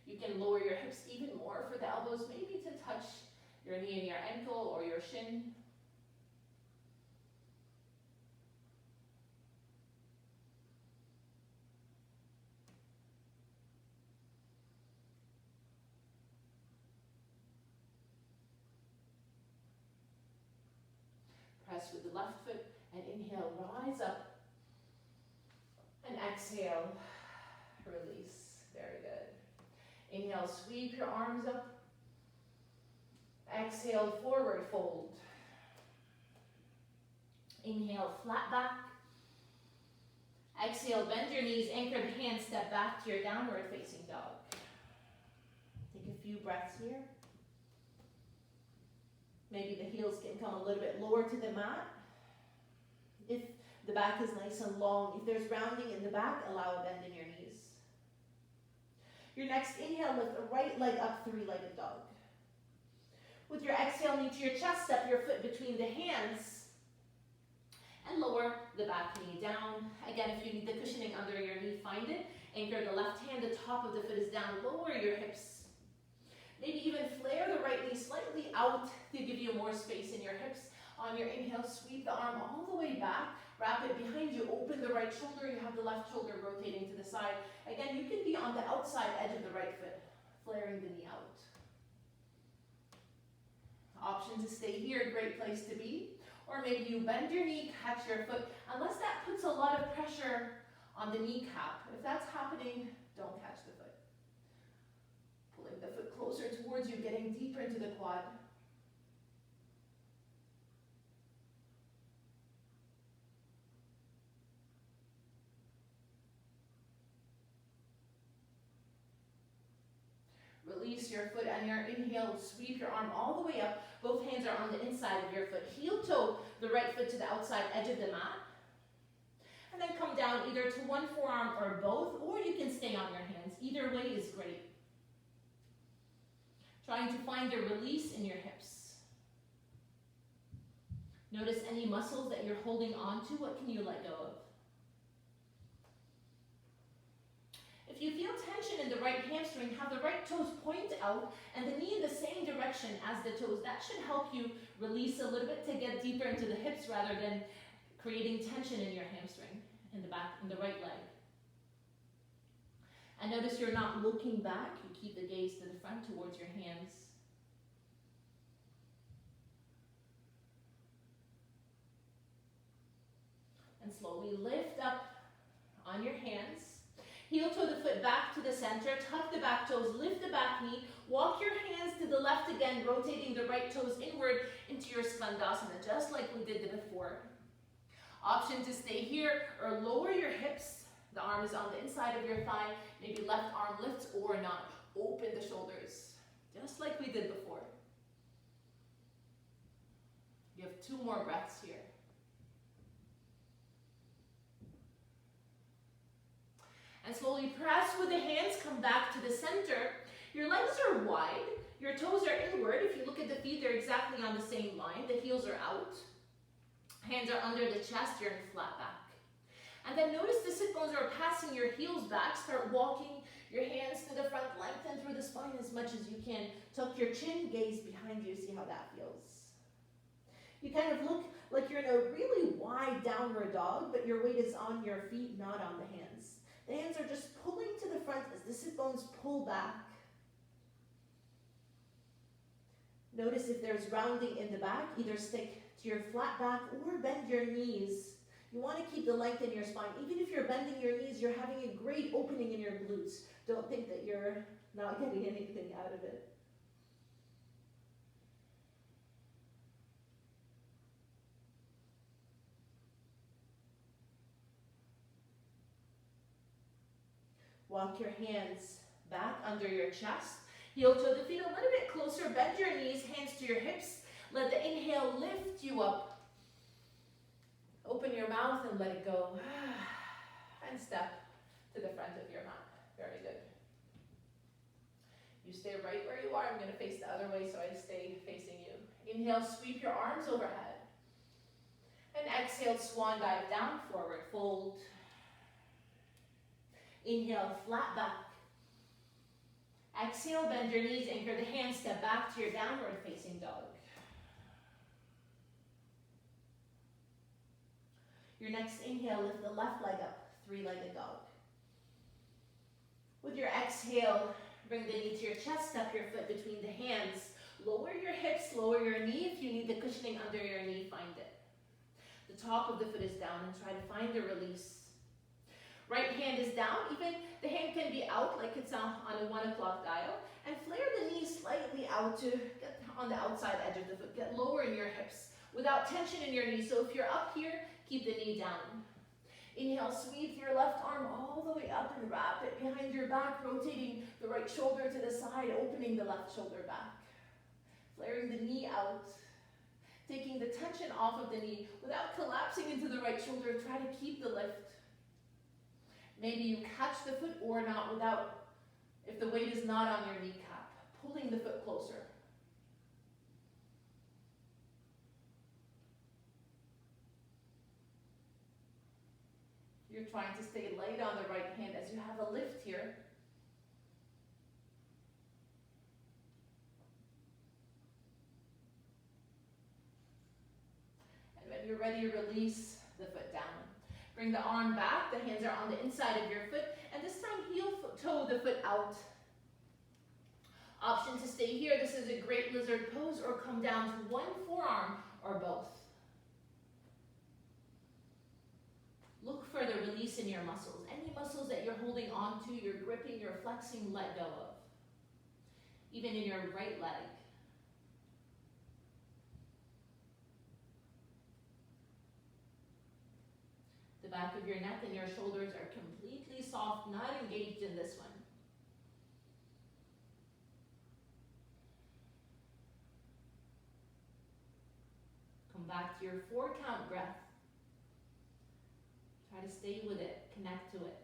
You can lower your hips even more for the elbows, maybe to touch your knee and your ankle or your shin. Press with the left foot and inhale, rise up. And exhale, release. Very good. Inhale, sweep your arms up. Exhale, forward fold. Inhale, flat back. Exhale, bend your knees, anchor the hands, step back to your downward facing dog. Take a few breaths here. Maybe the heels can come a little bit lower to the mat. If the back is nice and long, if there's rounding in the back, allow a bend in your knees. Your next inhale, lift the right leg up, three-legged dog. With your exhale, knee to your chest, step your foot between the hands and lower the back knee down. Again, if you need the cushioning under your knee, find it. Anchor the left hand, the top of the foot is down, lower your hips. Maybe even flare the right knee slightly out to give you more space in your hips. On your inhale, sweep the arm all the way back, wrap it behind you, open the right shoulder, you have the left shoulder rotating to the side. Again, you can be on the outside edge of the right foot, flaring the knee out. Option to stay here, great place to be. Or maybe you bend your knee, catch your foot, unless that puts a lot of pressure on the kneecap. If that's happening, don't catch the foot. Pulling the foot closer towards you, getting deeper into the quad. Release your foot on your inhale, sweep your arm all the way up. Both hands are on the inside of your foot. Heel toe the right foot to the outside edge of the mat. And then come down either to one forearm or both, or you can stay on your hands. Either way is great. Trying to find your release in your hips. Notice any muscles that you're holding on to. What can you let go of? If you feel tension in the right hamstring, have the right toes point out and the knee in the same direction as the toes. That should help you release a little bit to get deeper into the hips rather than creating tension in your hamstring, in the back, in the right leg. And notice you're not looking back. You keep the gaze to the front towards your hands. And slowly lift up on your hands. Heel toe the foot back to the center, tuck the back toes, lift the back knee, walk your hands to the left again, rotating the right toes inward into your Skandasana, just like we did before. Option to stay here or lower your hips. The arm is on the inside of your thigh, maybe left arm lifts or not. Open the shoulders, just like we did before. You have 2 more breaths here. And slowly press with the hands, come back to the center. Your legs are wide, your toes are inward. If you look at the feet, they're exactly on the same line. The heels are out. Hands are under the chest, you're in flat back. And then notice the sit bones are passing your heels back. Start walking your hands to the front, lengthen through the spine as much as you can. Tuck your chin, gaze behind you, see how that feels. You kind of look like you're in a really wide downward dog, but your weight is on your feet, not on the hands. The hands are just pulling to the front as the sit bones pull back. Notice if there's rounding in the back, either stick to your flat back or bend your knees. You want to keep the length in your spine. Even if you're bending your knees, you're having a great opening in your glutes. Don't think that you're not getting anything out of it. Walk your hands back under your chest. Heel toe the feet a little bit closer. Bend your knees, hands to your hips. Let the inhale lift you up. Open your mouth and let it go. And step to the front of your mat. Very good. You stay right where you are. I'm going to face the other way so I stay facing you. Inhale, sweep your arms overhead. And exhale, swan dive down, forward fold. Inhale, flat back. Exhale, bend your knees, anchor the hands, step back to your downward facing dog. Your next inhale, lift the left leg up, three-legged dog. With your exhale, bring the knee to your chest, step your foot between the hands. Lower your hips, lower your knee. If you need the cushioning under your knee, find it. The top of the foot is down and try to find the release. Right hand is down, even the hand can be out like it's on a 1 o'clock dial. And flare the knee slightly out to get on the outside edge of the foot. Get lower in your hips without tension in your knee. So if you're up here, keep the knee down. Inhale, sweep your left arm all the way up and wrap it behind your back, rotating the right shoulder to the side, opening the left shoulder back. Flaring the knee out, taking the tension off of the knee without collapsing into the right shoulder. Try to keep the lift. Maybe you catch the foot or not without, if the weight is not on your kneecap, pulling the foot closer. You're trying to stay light on the right hand as you have a lift here. And when you're ready, release the foot down. Bring the arm back, the hands are on the inside of your foot, and this time heel toe the foot out. Option to stay here, this is a great lizard pose, or come down to one forearm or both. Look for the release in your muscles. Any muscles that you're holding on to, you're gripping, you're flexing, let go of. Even in your right leg. The back of your neck and your shoulders are completely soft, not engaged in this one. Come back to your 4-count breath. Try to stay with it, connect to it.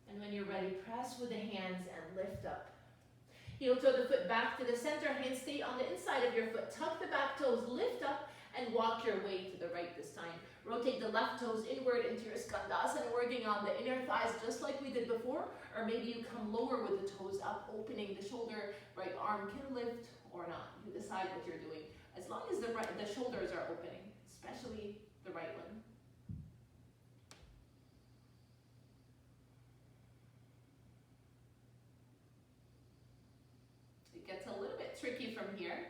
And when you're ready, press with the hands and lift up. Heel toe the foot back to the center, hands stay on the inside of your foot. Tuck the back toes, lift up, and walk your way to the right this time. Rotate the left toes inward into your Skandasana, working on the inner thighs just like we did before. Or maybe you come lower with the toes up, opening the shoulder. Right arm can lift or not. You decide what you're doing. As long as the shoulders are opening, especially the right one. It gets a little bit tricky from here.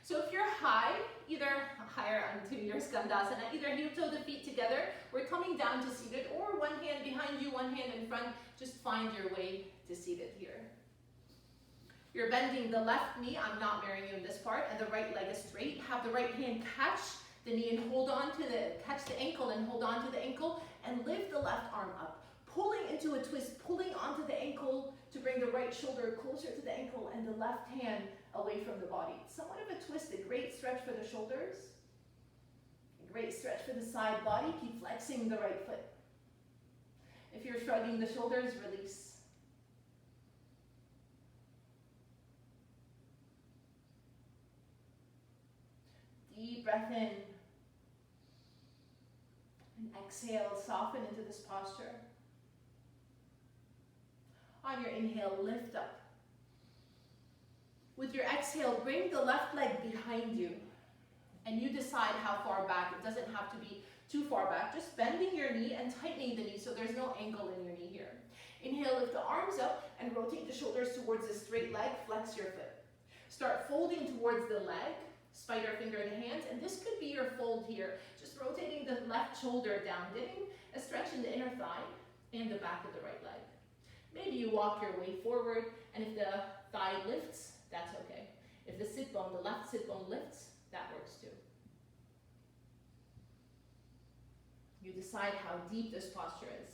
So if you're high, either higher onto your Skandasana, either heel toe the feet together, we're coming down to seated, or one hand behind you, one hand in front, just find your way to seated here. You're bending the left knee, I'm not marrying you in this part, and the right leg is straight. Have the right hand catch the knee and hold on to catch the ankle and hold on to the ankle, and lift the left arm up. Pulling into a twist, pulling onto the ankle to bring the right shoulder closer to the ankle and the left hand away from the body. Somewhat of a twist, a great stretch for the shoulders, a great stretch for the side body. Keep flexing the right foot. If you're shrugging the shoulders, release. Deep breath in. And exhale, soften into this posture. On your inhale, lift up. With your exhale, bring the left leg behind you. And you decide how far back. It doesn't have to be too far back. Just bending your knee and tightening the knee so there's no angle in your knee here. Inhale, lift the arms up and rotate the shoulders towards the straight leg. Flex your foot. Start folding towards the leg. Spider finger the hands. And this could be your fold here. Just rotating the left shoulder down. Getting a stretch in the inner thigh and the back of the right leg. Maybe you walk your way forward, and if the thigh lifts, that's okay. If the sit bone, the left sit bone lifts, that works too. You decide how deep this posture is.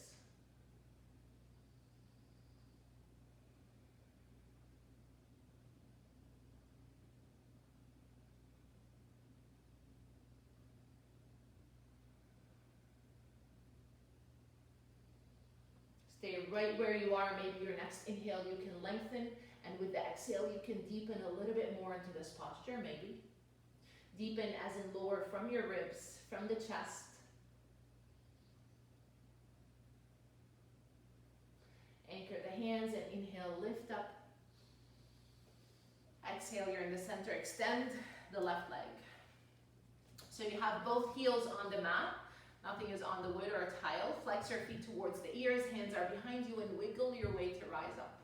Stay right where you are. Maybe your next inhale you can lengthen, and with the exhale you can deepen a little bit more into this posture, maybe. Deepen as in lower from your ribs, from the chest. Anchor the hands and inhale, lift up. Exhale, you're in the center, extend the left leg. So you have both heels on the mat. Nothing is on the wood or a tile. Flex your feet towards the ears. Hands are behind you and wiggle your way to rise up.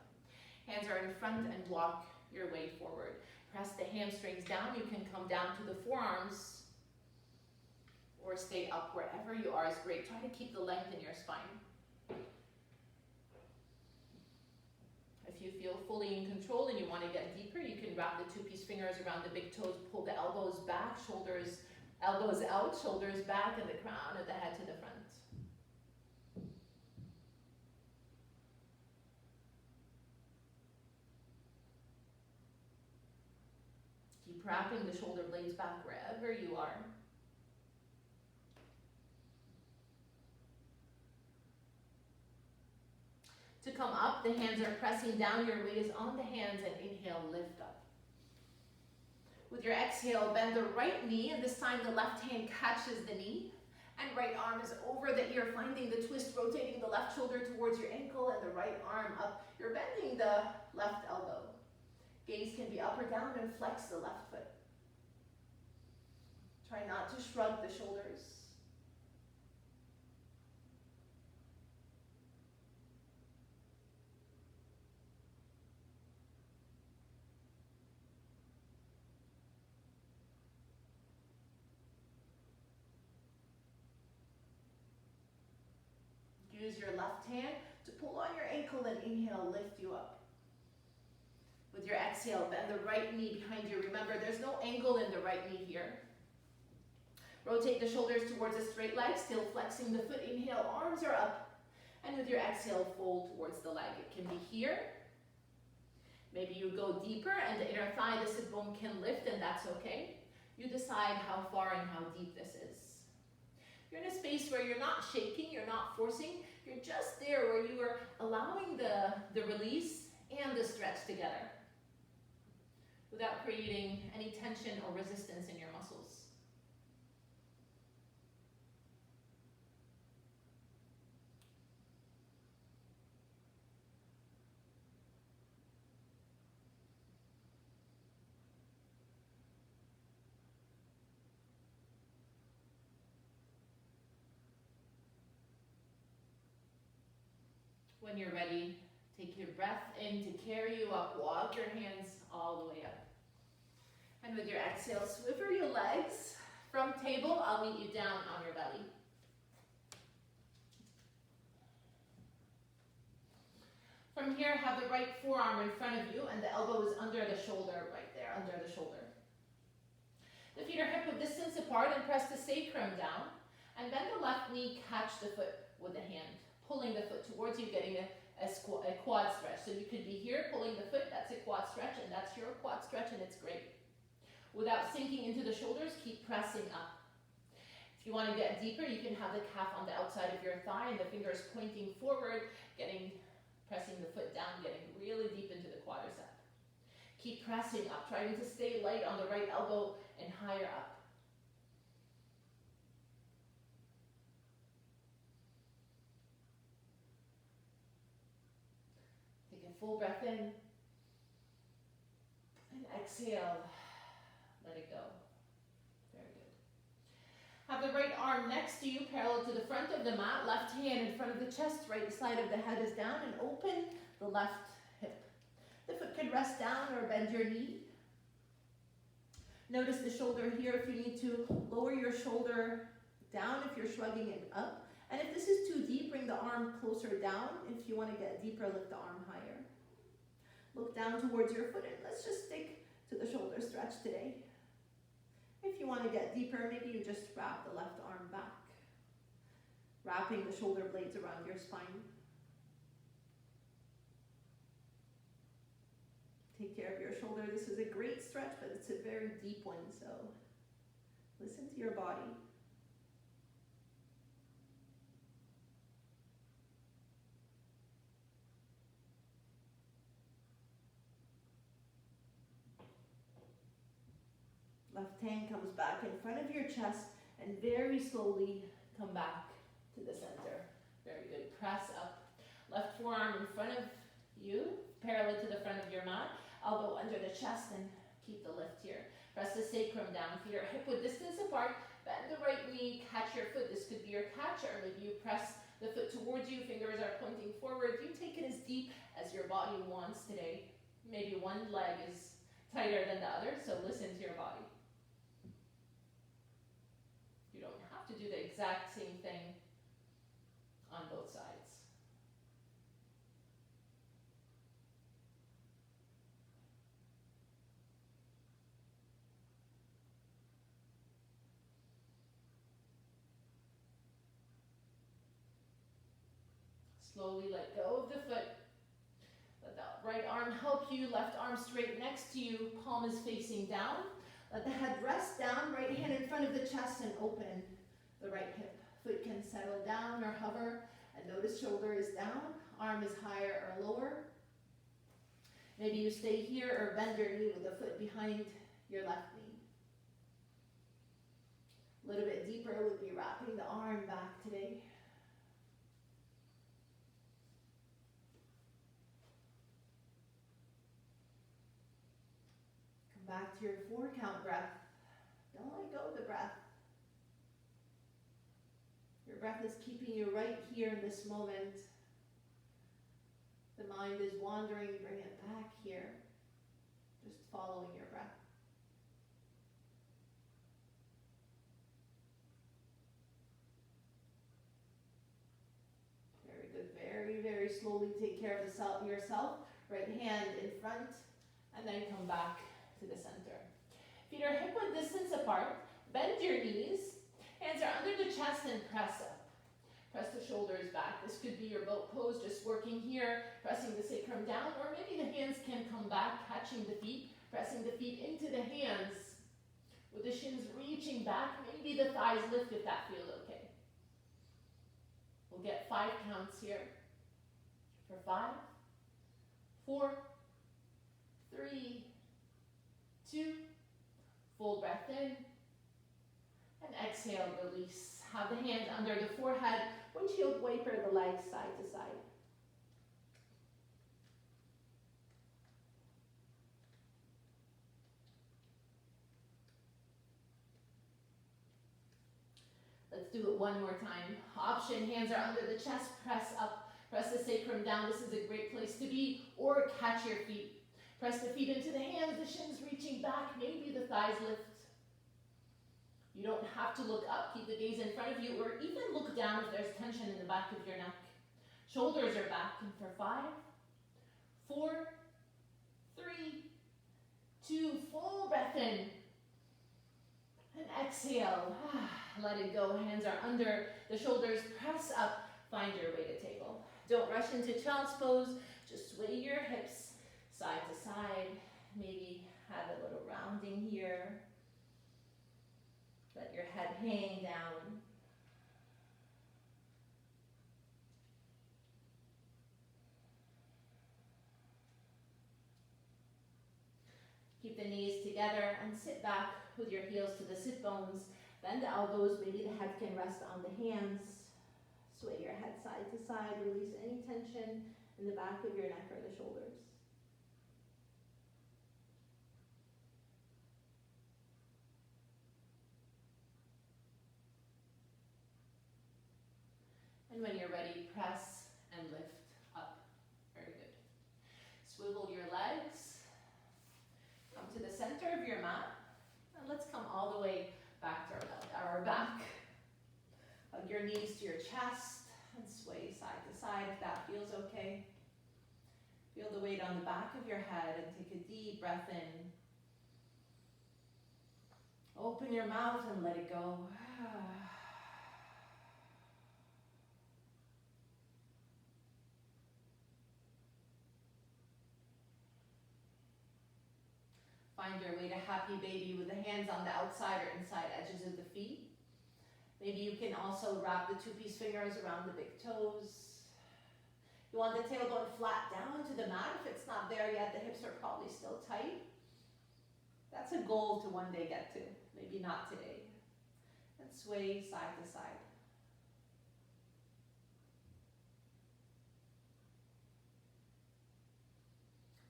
Hands are in front and walk your way forward. Press the hamstrings down. You can come down to the forearms or stay up wherever you are is great. Try to keep the length in your spine. If you feel fully in control and you want to get deeper, you can wrap the two-piece fingers around the big toes, pull the elbows back, elbows out, shoulders back, and the crown of the head to the front. Keep wrapping the shoulder blades back wherever you are. To come up, the hands are pressing down, your weight is on the hands, and inhale, lift up. With your exhale, bend the right knee, and this time the left hand catches the knee, and right arm is over the ear, finding the twist, rotating the left shoulder towards your ankle, and the right arm up. You're bending the left elbow. Gaze can be up or down, and flex the left foot. Try not to shrug the shoulders. Use your left hand to pull on your ankle and inhale, lift you up. With your exhale, bend the right knee behind you. Remember, there's no angle in the right knee here. Rotate the shoulders towards a straight leg, still flexing the foot. Inhale, arms are up. And with your exhale, fold towards the leg. It can be here. Maybe you go deeper and the inner thigh, the sit bone can lift, and that's okay. You decide how far and how deep this is. You're in a space where you're not shaking, you're not forcing, you're just there where you are allowing the release and the stretch together without creating any tension or resistance in your muscles. When you're ready, take your breath in to carry you up. Walk your hands all the way up. And with your exhale, swivel your legs. From table, I'll meet you down on your belly. From here, have the right forearm in front of you and the elbow is under the shoulder, right there, under the shoulder. The feet are hip width distance apart and press the sacrum down. And bend the left knee, catch the foot with the hand. Pulling the foot towards you, getting a quad stretch. So you could be here, pulling the foot, that's a quad stretch, and that's your quad stretch, and it's great. Without sinking into the shoulders, keep pressing up. If you want to get deeper, you can have the calf on the outside of your thigh and the fingers pointing forward, pressing the foot down, getting really deep into the quadricep. Keep pressing up, trying to stay light on the right elbow and higher up. Full breath in and exhale, let it go. Very good. Have the right arm next to you, parallel to the front of the mat, left hand in front of the chest, right side of the head is down, and open the left hip. The foot can rest down or bend your knee. Notice the shoulder here if you need to. Lower your shoulder down if you're shrugging it up. And if this is too deep, bring the arm closer down. If you want to get deeper, lift the arm higher. Look down towards your foot and let's just stick to the shoulder stretch today. If you want to get deeper, maybe you just wrap the left arm back. wrapping the shoulder blades around your spine. Take care of your shoulder. This is a great stretch, but it's a very deep one, so listen to your body. Left hand comes back in front of your chest and very slowly come back to the center. Very good. Press up. Left forearm in front of you, parallel to the front of your mat. Elbow under the chest and keep the lift here. Press the sacrum down. Feet are hip width distance apart. Bend the right knee. Catch your foot. This could be your catch, or maybe you press the foot towards you. Fingers are pointing forward. You take it as deep as your body wants today. Maybe one leg is tighter than the other, so listen to your body. You don't have to do the exact same thing on both sides. Slowly let go of the foot. Let the right arm help you, left arm straight next to you, palm is facing down. Let the head rest down, right hand in front of the chest and open the right hip. Foot can settle down or hover, and notice shoulder is down, arm is higher or lower. Maybe you stay here or bend your knee with the foot behind your left knee. A little bit deeper would be wrapping the arm back today. Back to your 4 count breath. Don't let go of the breath. Your breath is keeping you right here in this moment. The mind is wandering, bring it back here. Just following your breath. Very good. Very, very slowly take care of yourself. Right hand in front, and then come back to the center. Feet are hip width distance apart. Bend your knees. Hands are under the chest and press up. Press the shoulders back. This could be your boat pose, just working here, pressing the sacrum down, or maybe the hands can come back, catching the feet, pressing the feet into the hands, with the shins reaching back. Maybe the thighs lift if that feels okay. We'll get 5 counts here. For 5, 4, 3, 2, full breath in, and exhale, release. Have the hand under the forehead, windshield wiper the legs side to side. Let's do it one more time. Option, hands are under the chest, press up, press the sacrum down. This is a great place to be, or catch your feet. Press the feet into the hands, the shins reaching back, maybe the thighs lift. You don't have to look up, keep the gaze in front of you, or even look down if there's tension in the back of your neck. Shoulders are back, and for 5, 4, 3, 2, full breath in. And exhale, let it go. Hands are under the shoulders, press up, find your way to table. Don't rush into child's pose, just sway your hips side to side, maybe have a little rounding here. Let your head hang down. Keep the knees together and sit back with your heels to the sit bones. Bend the elbows, maybe the head can rest on the hands. Sway your head side to side, release any tension in the back of your neck or the shoulders. And when you're ready, press and lift up. Very good. Swivel your legs. Come to the center of your mat. And let's come all the way back to our back. Hug your knees to your chest and sway side to side if that feels okay. Feel the weight on the back of your head and take a deep breath in. Open your mouth and let it go. Find your way to happy baby with the hands on the outside or inside edges of the feet. Maybe you can also wrap the 2-piece fingers around the big toes. You want the tailbone flat down to the mat. If it's not there yet, the hips are probably still tight. That's a goal to one day get to, maybe not today. And sway side to side.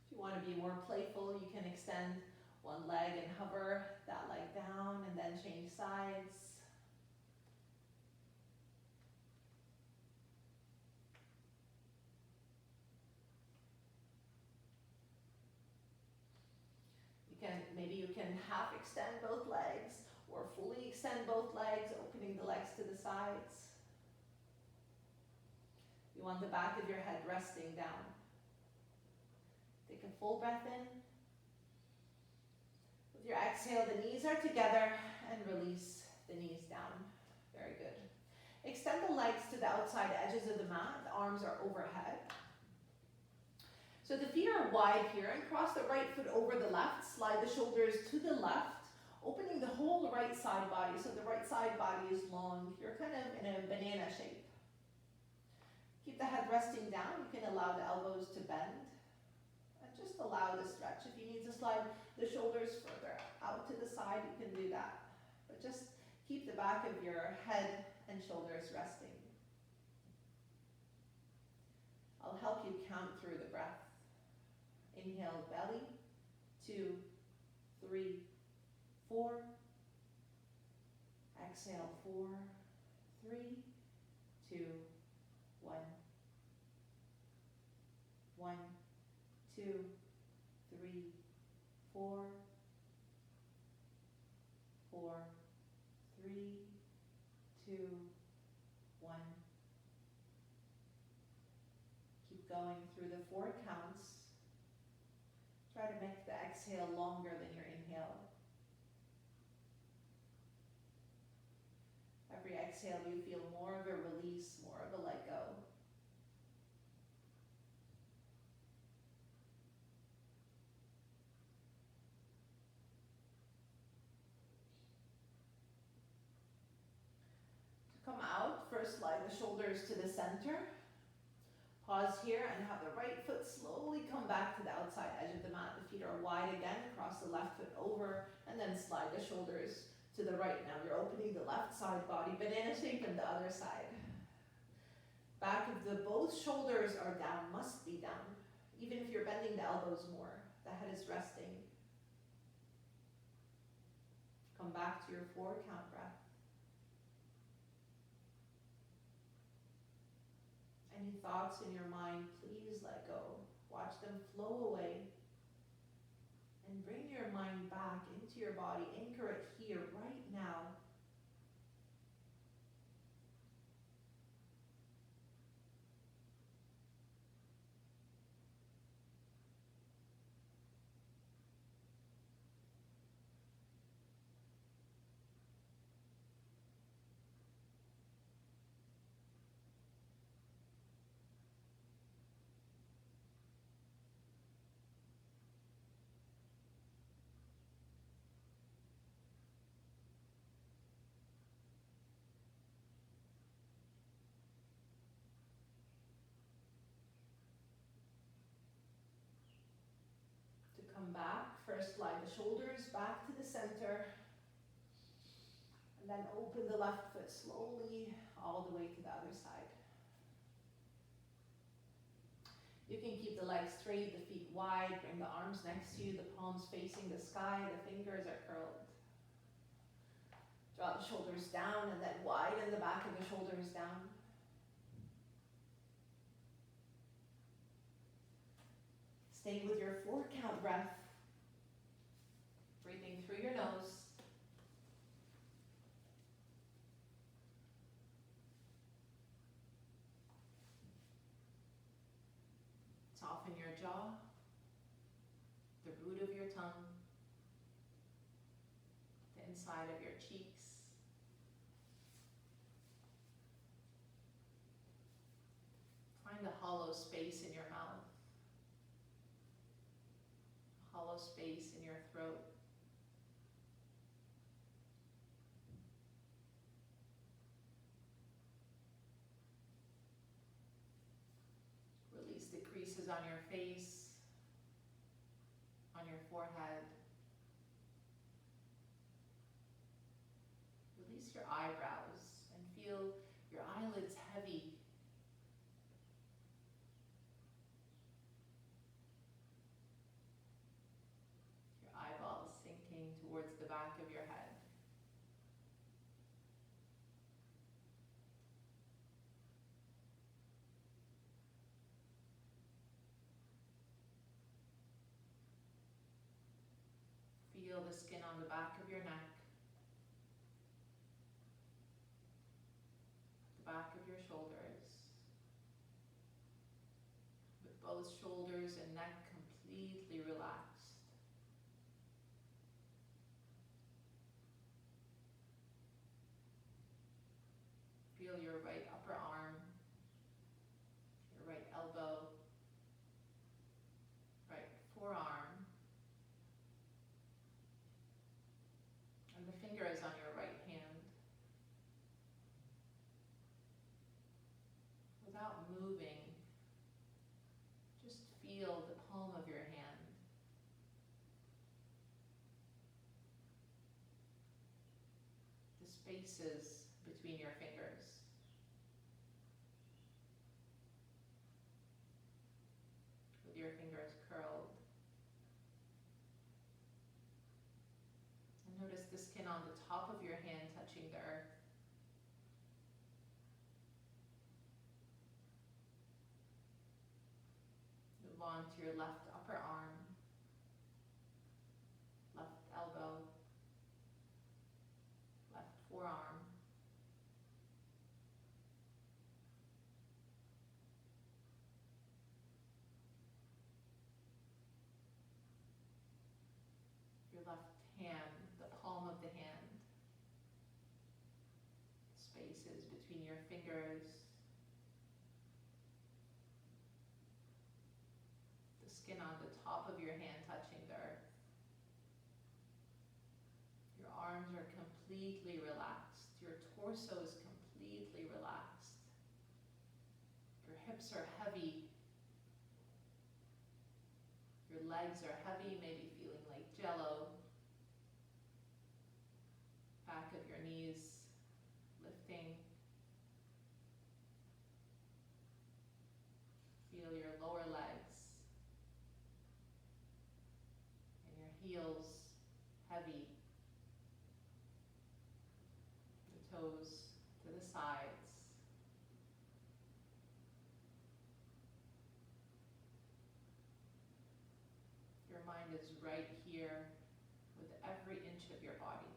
If you want to be more playful, you can extend one leg and hover that leg down and then change sides. Maybe you can half extend both legs or fully extend both legs, opening the legs to the sides. You want the back of your head resting down. Take a full breath in. With your exhale, the knees are together and release the knees down. Very good. Extend the legs to the outside edges of the mat. The arms are overhead. So the feet are wide here, and cross the right foot over the left. Slide the shoulders to the left, opening the whole right side body. So the right side body is long. You're kind of in a banana shape. Keep the head resting down. You can allow the elbows to bend. And just allow the stretch. If you need to slide the shoulders further out to the side, you can do that. But just keep the back of your head and shoulders resting. I'll help you count through the breath. Inhale, belly, 2, 3, 4. Exhale, 4, 3, 2, 1. 1, 2, 3, 4. 4, 3, 2, 1. Keep going through the 4 counts. Try to make the exhale longer than your inhale. Every exhale, you feel more of a release, more of a let go. To come out, first slide the shoulders to the center. Pause here and have the right foot slowly come back to the outside edge of the mat. The feet are wide again, cross the left foot over, and then slide the shoulders to the right. Now you're opening the left side body, banana shape, and the other side. Back of the both shoulders are down, must be down. Even if you're bending the elbows more, the head is resting. Come back to your 4 count breath. Any thoughts in your mind, please let go. Watch them flow away. And bring your mind back into your body. Anchor it here, right now. Come back, first slide the shoulders back to the center, and then open the left foot slowly all the way to the other side. You can keep the legs straight, the feet wide, bring the arms next to you, the palms facing the sky, the fingers are curled. Draw the shoulders down and then widen the back of the shoulders down. Stay with your 4 count breath. Breathing through your nose. Soften your jaw, the root of your tongue, the inside of your cheeks. Find a hollow space in your mouth. Hollow hollow space in your throat. Release the creases on your face, on your forehead. Release your eyebrows and feel your eyelids heavy. Your eyeballs sinking towards the back of your head. Feel the skin on the back of your neck, the back of your shoulders, with both shoulders and neck completely relaxed. Feel your right upper arm, your right elbow, right forearm, and the fingers on your right hand. Without moving, just feel the palm of your hand. The spaces between your fingers. With your fingers curled. And notice the skin on the top of your hand touching the earth. Move on to your left upper arm, left elbow, left forearm. Your left hand, the palm of the hand. Spaces between your fingers. The skin on the top of your hand touching the earth. Your arms are completely relaxed. Your torso is completely relaxed. Your hips are heavy. Your legs are heavy, maybe feeling like jello. Back of your knees lifting. Feel your lower legs and your heels heavy. The toes to the sides. Your mind is right here with every inch of your body.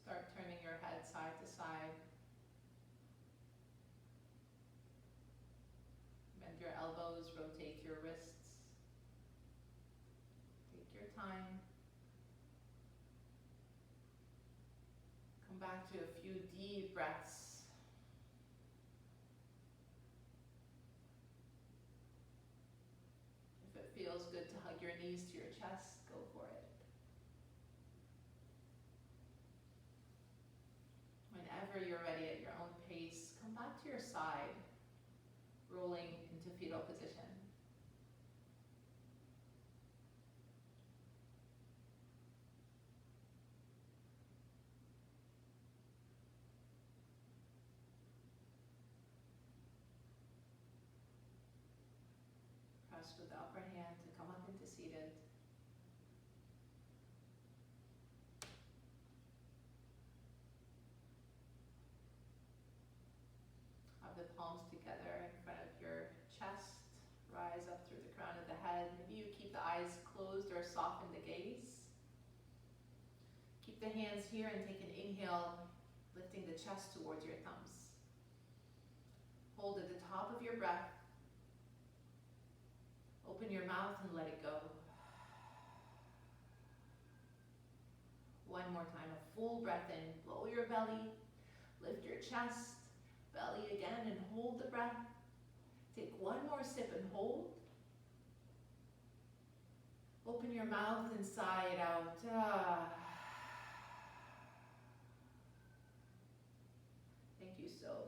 Start turning your head side to side. Bend your elbows, rotate your wrists. Take your time. Come back to a few deep breaths. If it feels good to hug your knees to your chest, go for it. Whenever you're ready at your own pace, come back to your side, rolling into fetal position. Press with the upper hand to come up into seated. Have the palms together in front of your chest. Rise up through the crown of the head. Maybe you keep the eyes closed or soften the gaze. Keep the hands here and take an inhale, lifting the chest towards your thumbs. Hold at the top of your breath. Open your mouth and let it go. one more time. A full breath in, blow your belly, lift your chest, belly again, and hold the breath. Take one more sip and hold. Open your mouth and sigh it out. Thank you so